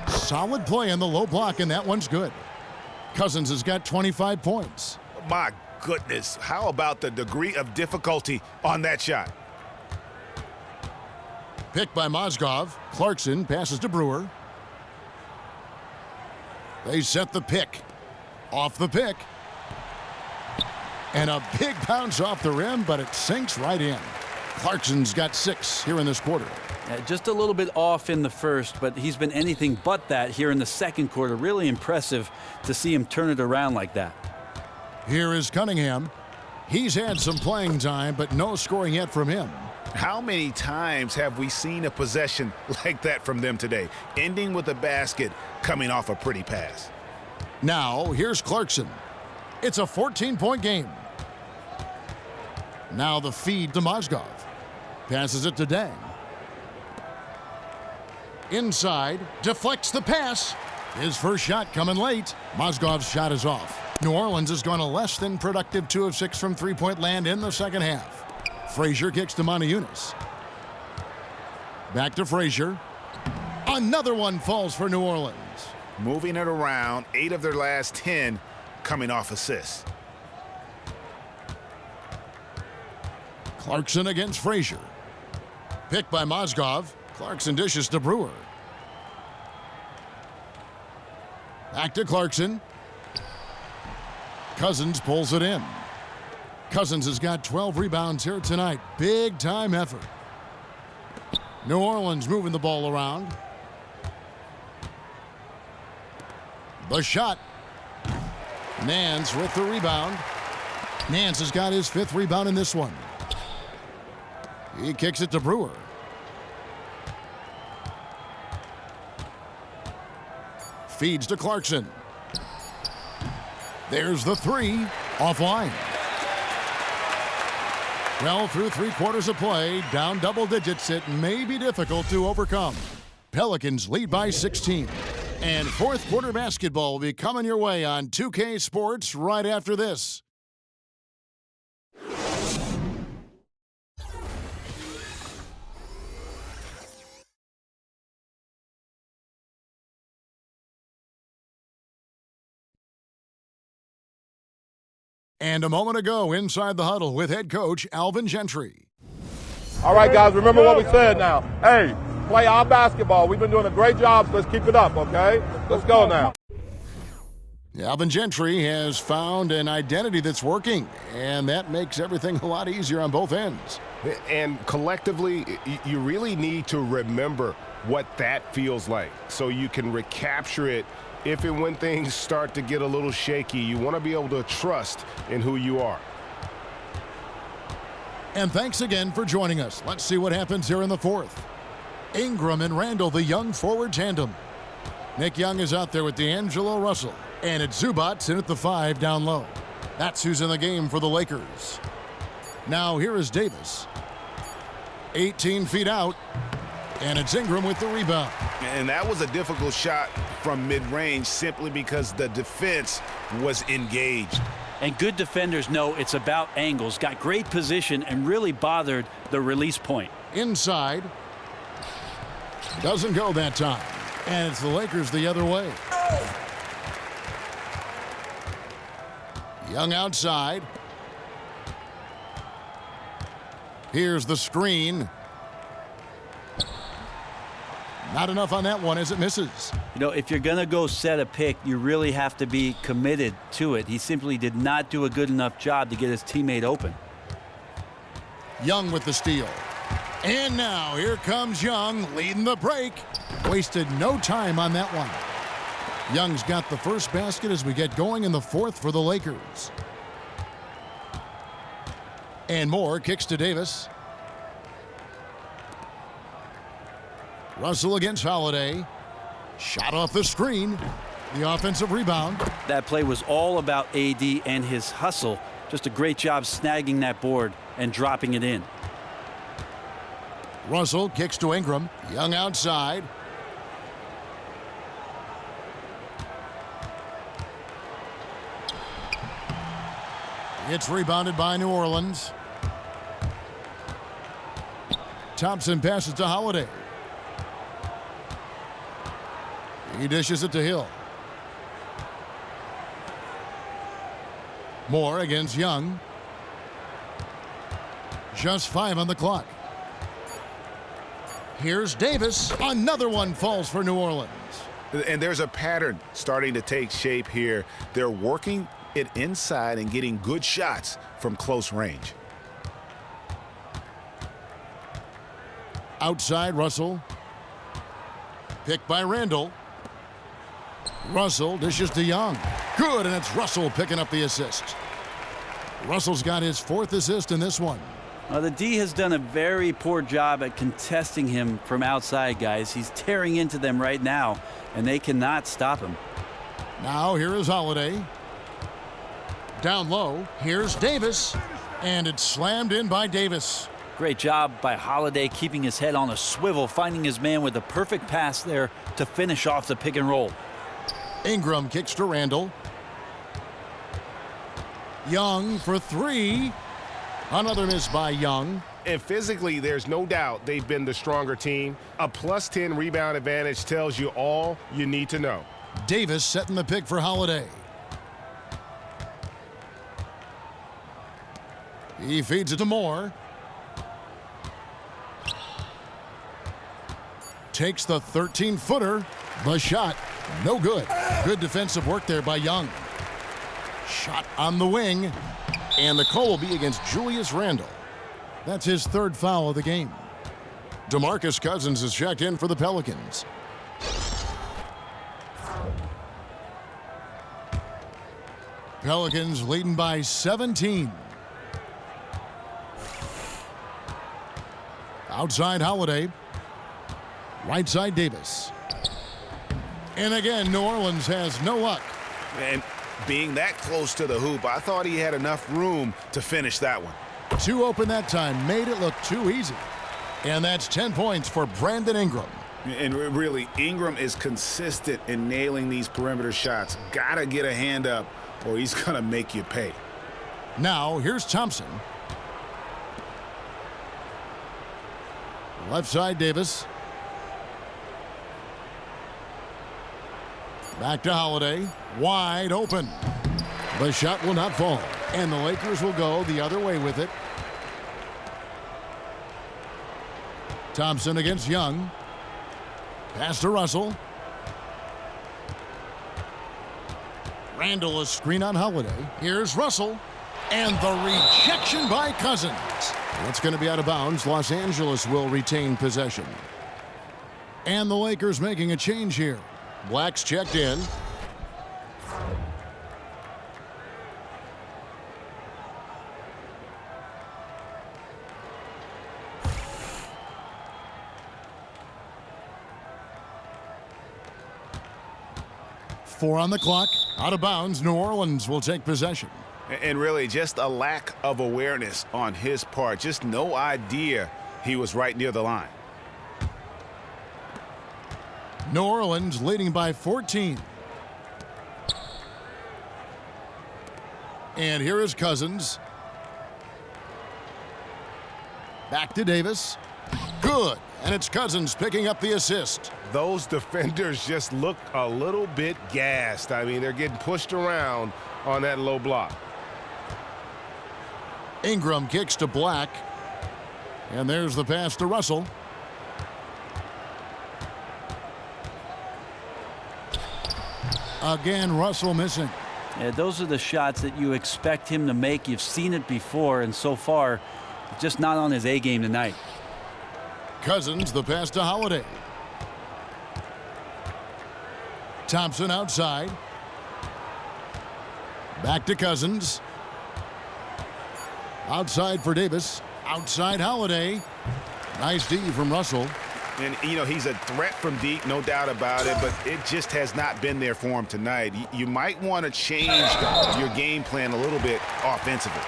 Solid play in the low block, and that one's good. Cousins has got 25 points. My goodness, how about the degree of difficulty on that shot? Picked by Mozgov. Clarkson passes to Brewer. They set the pick. Off the pick. And a big bounce off the rim, but it sinks right in. Clarkson's got 6 here in this quarter. Just a little bit off in the first, but he's been anything but that here in the second quarter. Really impressive to see him turn it around like that. Here is Cunningham. He's had some playing time, but no scoring yet from him. How many times have we seen a possession like that from them today, ending with a basket coming off a pretty pass? Now, here's Clarkson. It's a 14-point game. Now the feed to Mozgov. Passes it to Dang. Inside, deflects the pass. His first shot coming late. Mozgov's shot is off. New Orleans has gone a less than productive 2 of 6 from three-point land in the second half. Frazier kicks to Moniunas. Back to Frazier. Another one falls for New Orleans. Moving it around, 8 of their last 10 coming off assists. Clarkson against Frazier. Picked by Mozgov. Clarkson dishes to Brewer. Back to Clarkson. Cousins pulls it in. Cousins has got 12 rebounds here tonight. Big time effort. New Orleans moving the ball around. The shot. Nance with the rebound. Nance has got his 5th rebound in this one. He kicks it to Brewer. Feeds to Clarkson. There's the 3, offline. Well, through 3 quarters of play, down double digits, it may be difficult to overcome. Pelicans lead by 16. And 4th quarter basketball will be coming your way on 2K Sports right after this. And a moment ago, inside the huddle with head coach Alvin Gentry. All right, guys, remember what we said now. Hey, play our basketball. We've been doing a great job, so let's keep it up, okay? Let's go now. Alvin Gentry has found an identity that's working, and that makes everything a lot easier on both ends. And collectively, you really need to remember what that feels like so you can recapture it. If and when things start to get a little shaky, you want to be able to trust in who you are. And thanks again for joining us. Let's see what happens here in the 4th. Ingram and Randall, the young forward tandem. Nick Young is out there with D'Angelo Russell. And it's Zubats in at the 5 down low. That's who's in the game for the Lakers. Now here is Davis. 18 feet out. And it's Ingram with the rebound. And that was a difficult shot from mid-range simply because the defense was engaged. And good defenders know it's about angles, got great position, and really bothered the release point. Inside. Doesn't go that time. And it's the Lakers the other way. Young outside. Here's the screen. Not enough on that one as it misses. You know, if you're going to go set a pick, you really have to be committed to it. He simply did not do a good enough job to get his teammate open. Young with the steal. And now here comes Young leading the break. Wasted no time on that one. Young's got the first basket as we get going in the 4th for the Lakers. And Moore kicks to Davis. Russell against Holiday. Shot off the screen. The offensive rebound. That play was all about AD and his hustle. Just a great job snagging that board and dropping it in. Russell kicks to Ingram. Young outside. It's rebounded by New Orleans. Thompson passes to Holiday. He dishes it to Hill. Moore against Young. Just 5 on the clock. Here's Davis. Another one falls for New Orleans. And there's a pattern starting to take shape here. They're working it inside and getting good shots from close range. Outside, Russell. Picked by Randall. Russell dishes to Young. Good, and it's Russell picking up the assist. Russell's got his 4th assist in this one. The D has done a very poor job at contesting him from outside, guys. He's tearing into them right now, and they cannot stop him. Now here is Holiday. Down low, here's Davis, and it's slammed in by Davis. Great job by Holiday keeping his head on a swivel, finding his man with the perfect pass there to finish off the pick and roll. Ingram kicks to Randall. Young for 3. Another miss by Young. And physically, there's no doubt they've been the stronger team. A +10 rebound advantage tells you all you need to know. Davis setting the pick for Holiday. He feeds it to Moore. Takes the 13-footer. The shot, no good. Good defensive work there by Young. Shot on the wing. And the call will be against Julius Randle. That's his 3rd foul of the game. DeMarcus Cousins is checked in for the Pelicans. Pelicans leading by 17. Outside Holiday. Right side Davis. And again, New Orleans has no luck. And being that close to the hoop, I thought he had enough room to finish that one. Too open that time, made it look too easy. And that's 10 points for Brandon Ingram. And really, Ingram is consistent in nailing these perimeter shots. Gotta get a hand up or he's gonna make you pay. Now, here's Thompson. Left side Davis. Back to Holiday. Wide open. The shot will not fall. And the Lakers will go the other way with it. Thompson against Young. Pass to Russell. Randall, a screen on Holiday. Here's Russell. And the rejection by Cousins. That's going to be out of bounds. Los Angeles will retain possession. And the Lakers making a change here. Black's checked in. Four on the clock. Out of bounds. New Orleans will take possession. And really, just a lack of awareness on his part. Just no idea he was right near the line. New Orleans leading by 14. And here is Cousins. Back to Davis. Good. And it's Cousins picking up the assist. Those defenders just look a little bit gassed. I mean, they're getting pushed around on that low block. Ingram kicks to Black. And there's the pass to Russell. Again, Russell missing. Yeah, those are the shots that you expect him to make. You've seen it before, and so far, just not on his A game tonight. Cousins, the pass to Holiday. Thompson outside. Back to Cousins. Outside for Davis. Outside Holiday. Nice D from Russell. And, you know, he's a threat from deep, no doubt about it, but it just has not been there for him tonight. You might want to change your game plan a little bit offensively.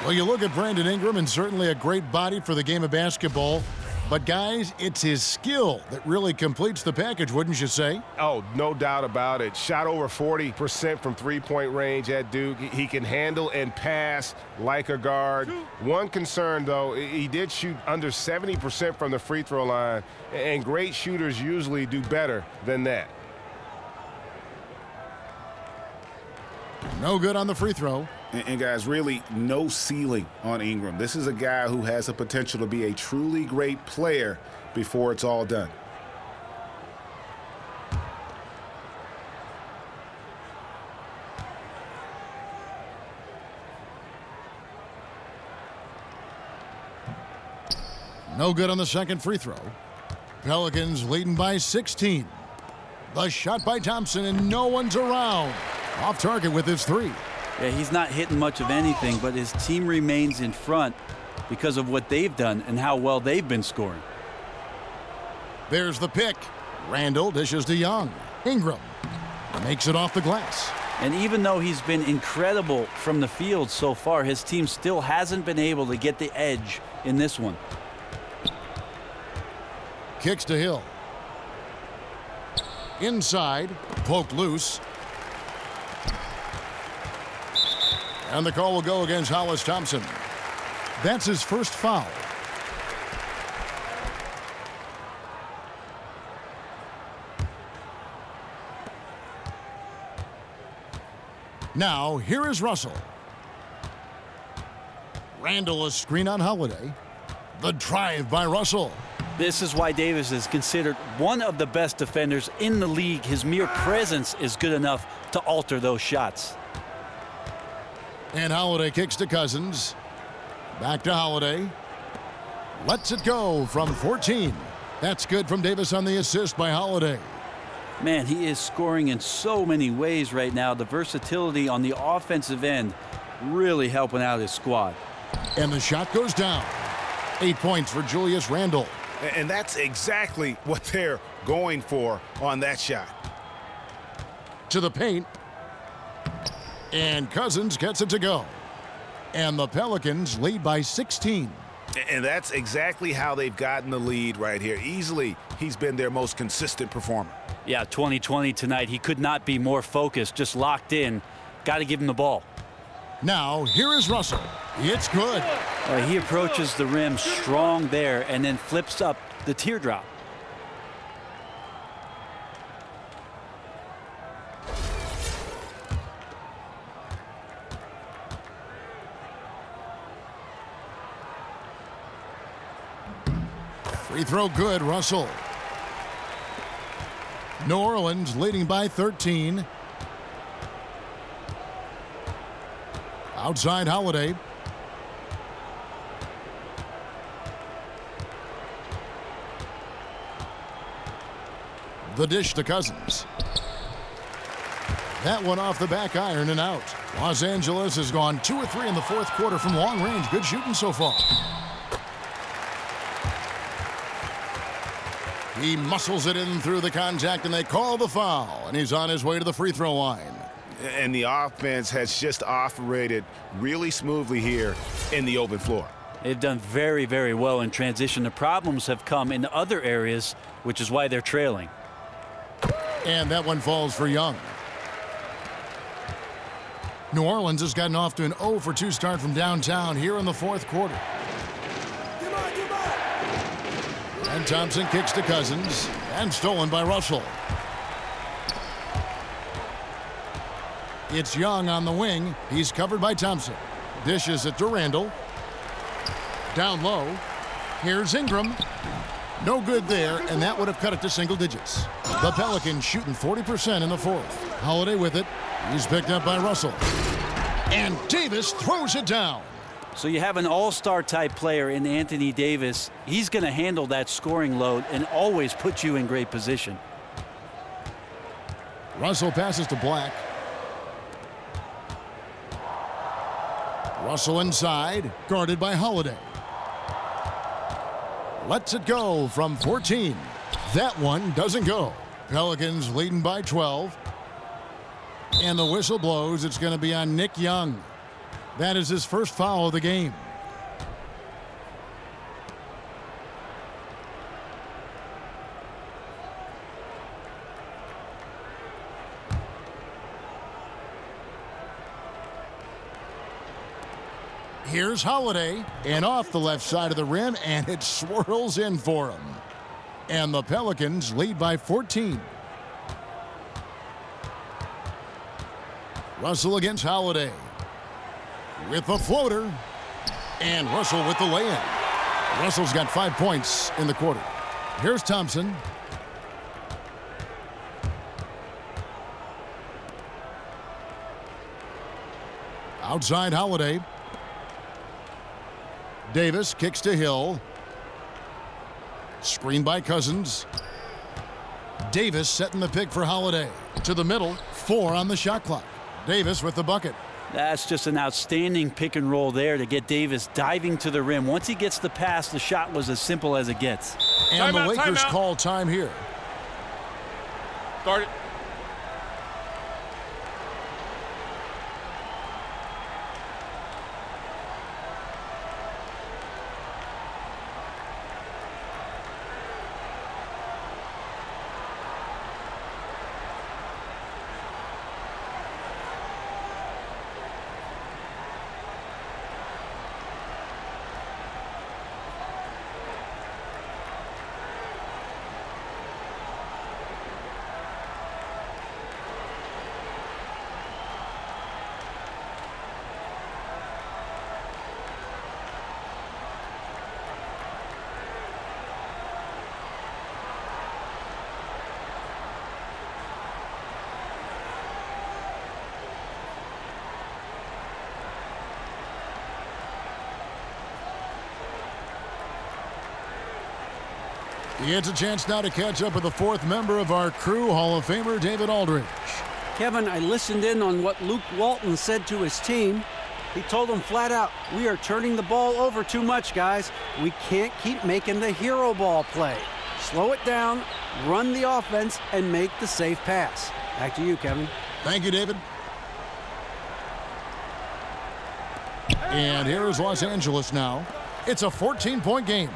Well, you look at Brandon Ingram, and certainly a great body for the game of basketball. But, guys, it's his skill that really completes the package, wouldn't you say? Oh, no doubt about it. Shot over 40% from three-point range at Duke. He can handle and pass like a guard. One concern, though, he did shoot under 70% from the free throw line, and great shooters usually do better than that. No good on the free throw. And guys, really no ceiling on Ingram. This is a guy who has the potential to be a truly great player before it's all done. No good on the second free throw. Pelicans leading by 16. The shot by Thompson, and no one's around. Off target with his three. Yeah, he's not hitting much of anything, but his team remains in front because of what they've done and how well they've been scoring. There's the pick. Randall dishes to Young. Ingram makes it off the glass. And even though he's been incredible from the field so far, his team still hasn't been able to get the edge in this one. Kicks to Hill. Inside, poked loose. And the call will go against Hollis Thompson. That's his first foul. Now, here is Russell. Randall, a screen on Holiday. The drive by Russell. This is why Davis is considered one of the best defenders in the league. His mere presence is good enough to alter those shots. And Holiday kicks to Cousins. Back to Holiday. Lets it go from 14. That's good from Davis on the assist by Holiday. Man, he is scoring in so many ways right now. The versatility on the offensive end really helping out his squad. And the shot goes down. 8 points for Julius Randle. And that's exactly what they're going for on that shot. To the paint. And Cousins gets it to go. And the Pelicans lead by 16. And that's exactly how they've gotten the lead right here. Easily, he's been their most consistent performer. Yeah, 2020 tonight. He could not be more focused, just locked in. Got to give him the ball. Now, here is Russell. It's good. He approaches the rim strong there and then flips up the teardrop. Free throw good, Russell. New Orleans leading by 13. Outside Holiday. The dish to Cousins. That one off the back iron and out. Los Angeles has gone 2 or 3 in the fourth quarter from long range. Good shooting so far. He muscles it in through the contact, and they call the foul. And he's on his way to the free throw line. And the offense has just operated really smoothly here in the open floor. They've done very, very well in transition. The problems have come in other areas, which is why they're trailing. And that one falls for Young. New Orleans has gotten off to an 0 for 2 start from downtown here in the fourth quarter. And Thompson kicks to Cousins, and stolen by Russell. It's Young on the wing. He's covered by Thompson. Dishes it to Randle. Down low. Here's Ingram. No good there, and that would have cut it to single digits. The Pelicans shooting 40% in the fourth. Holiday with it. He's picked up by Russell. And Davis throws it down. So you have an all-star type player in Anthony Davis. He's going to handle that scoring load and always put you in great position. Russell passes to Black. Russell inside, guarded by Holiday. Lets it go from 14. That one doesn't go. Pelicans leading by 12. And the whistle blows. It's going to be on Nick Young. That is his first foul of the game. Here's Holiday, and off the left side of the rim, and it swirls in for him. And the Pelicans lead by 14. Russell against Holiday. With the floater. And Russell with the lay-in. Russell's got 5 points in the quarter. Here's Thompson. Outside Holiday. Davis kicks to Hill. Screen by Cousins. Davis setting the pick for Holiday. To the middle. 4 on the shot clock. Davis with the bucket. That's just an outstanding pick and roll there to get Davis diving to the rim. Once he gets the pass, the shot was as simple as it gets. And the Lakers call time here. Start it. It's a chance now to catch up with the fourth member of our crew, Hall of Famer David Aldridge. Kevin, I listened in on what Luke Walton said to his team. He told them flat out, we are turning the ball over too much, guys. We can't keep making the hero ball play. Slow it down, run the offense, and make the safe pass. Back to you, Kevin. Thank you, David. And here is Los Angeles now. It's a 14-point game.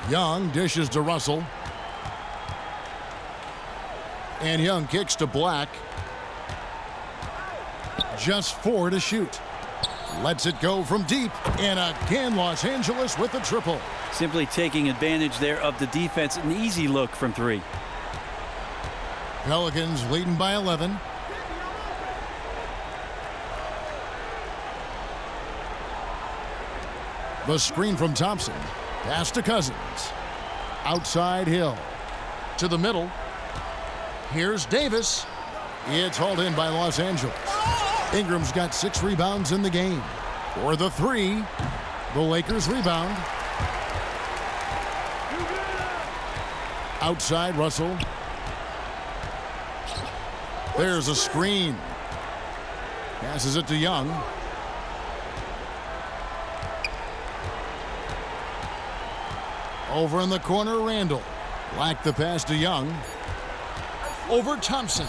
Young dishes to Russell. And Young kicks to Black. Just 4 to shoot. Lets it go from deep. And again, Los Angeles with the triple. Simply taking advantage there of the defense. An easy look from 3. Pelicans leading by 11. The screen from Thompson. Pass to Cousins. Outside Hill. To the middle. Here's Davis. It's hauled in by Los Angeles. Ingram's got 6 rebounds in the game. For the 3. The Lakers rebound. Outside Russell. There's a screen. Passes it to Young. Over in the corner, Randall. Black the pass to Young. Over Thompson.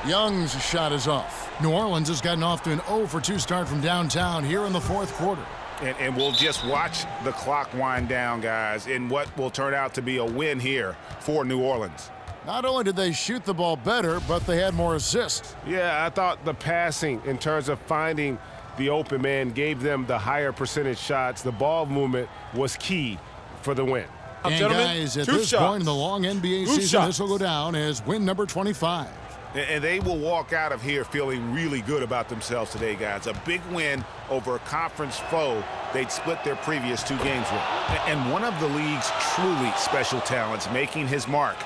Young's shot is off. New Orleans has gotten off to an 0-for-2 start from downtown here in the fourth quarter. And we'll just watch the clock wind down, guys, in what will turn out to be a win here for New Orleans. Not only did they shoot the ball better, but they had more assists. Yeah, I thought the passing in terms of finding the open man gave them the higher percentage shots. The ball movement was key for the win. And guys, at this point in the long NBA season, this will go down as win number 25. And they will walk out of here feeling really good about themselves today, guys. A big win over a conference foe they'd split their previous 2 games with. And one of the league's truly special talents making his mark.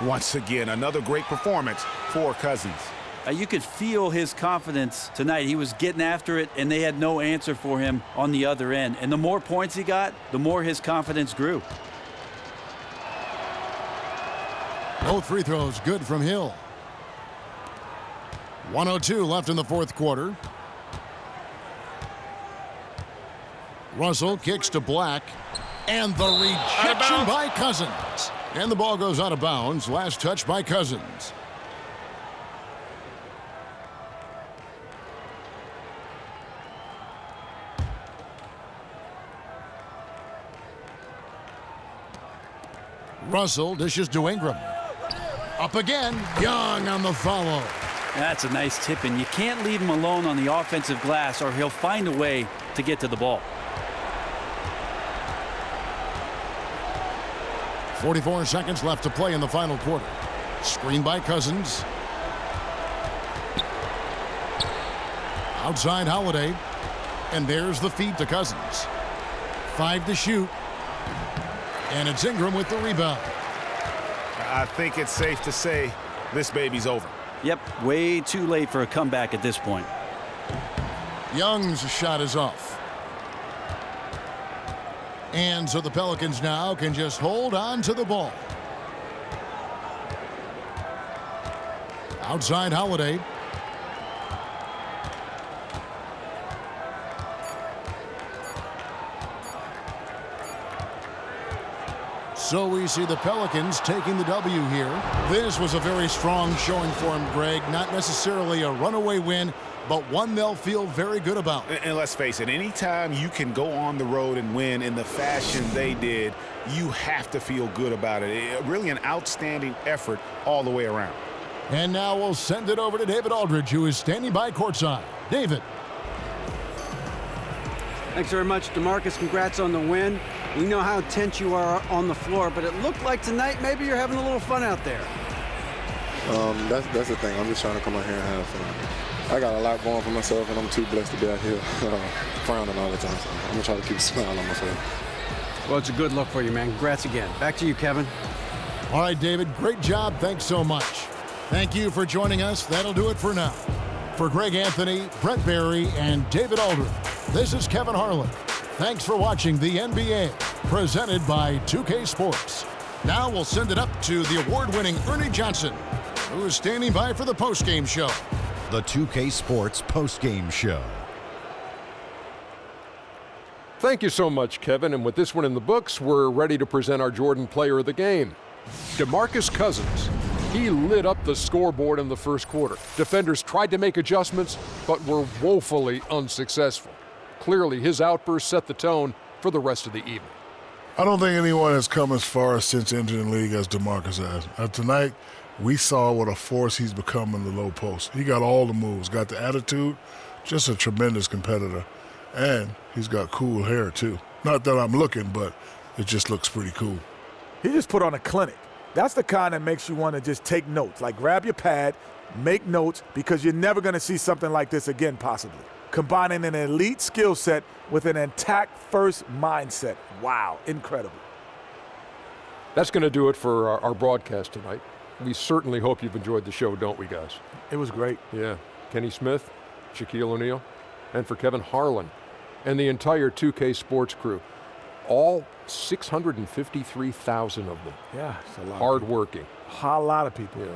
Once again, another great performance for Cousins. You could feel his confidence tonight. He was getting after it, and they had no answer for him on the other end. And the more points he got, the more his confidence grew. Both free throws good from Hill. 1:02 left in the fourth quarter. Russell kicks to Black. And the rejection by Cousins. And the ball goes out of bounds. Last touch by Cousins. Russell dishes to Ingram. Up again. Young on the follow. That's a nice tip, and you can't leave him alone on the offensive glass or he'll find a way to get to the ball. 44 seconds left to play in the final quarter. Screen by Cousins. Outside Holiday. And there's the feed to Cousins. 5 to shoot. And it's Ingram with the rebound. I think it's safe to say this baby's over. Yep, way too late for a comeback at this point. Young's shot is off. And so the Pelicans now can just hold on to the ball. Outside Holiday. So we see the Pelicans taking the W here. This was a very strong showing for them, Greg. Not necessarily a runaway win, but one they'll feel very good about. And let's face it, anytime you can go on the road and win in the fashion they did, you have to feel good about it. Really an outstanding effort all the way around. And now we'll send it over to David Aldridge, who is standing by courtside. David. Thanks very much, DeMarcus. Congrats on the win. We know how tense you are on the floor, but it looked like tonight maybe you're having a little fun out there. That's the thing. I'm just trying to come out here and have fun. I got a lot going for myself, and I'm too blessed to be out here frowning all the time. So I'm going to try to keep a smile on my face. Well, it's a good look for you, man. Congrats again. Back to you, Kevin. All right, David. Great job. Thanks so much. Thank you for joining us. That'll do it for now. For Greg Anthony, Brett Barry, and David Aldridge, this is Kevin Harlan. Thanks for watching the NBA, presented by 2K Sports. Now we'll send it up to the award-winning Ernie Johnson, who is standing by for the postgame show. The 2K Sports Postgame Show. Thank you so much, Kevin. And with this one in the books, we're ready to present our Jordan Player of the Game. DeMarcus Cousins. He lit up the scoreboard in the first quarter. Defenders tried to make adjustments, but were woefully unsuccessful. Clearly, his outburst set the tone for the rest of the evening. I don't think anyone has come as far since entering the league as DeMarcus has. Tonight, we saw what a force he's become in the low post. He got all the moves, got the attitude, just a tremendous competitor. And he's got cool hair, too. Not that I'm looking, but it just looks pretty cool. He just put on a clinic. That's the kind that makes you want to just take notes. Like grab your pad, make notes, because you're never going to see something like this again, possibly. Combining an elite skill set with an attack-first mindset. Wow, incredible. That's going to do it for our broadcast tonight. We certainly hope you've enjoyed the show, don't we, guys? It was great. Yeah. Kenny Smith, Shaquille O'Neal, and for Kevin Harlan and the entire 2K Sports crew. All 653,000 of them. Yeah, it's a lot. Hard-working. A lot of people. Yeah.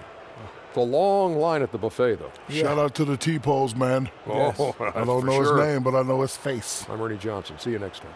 It's a long line at the buffet, though. Yeah. Shout out to the T-Pose, man. Oh, yes. I don't know his name, but I know his face. I'm Ernie Johnson. See you next time.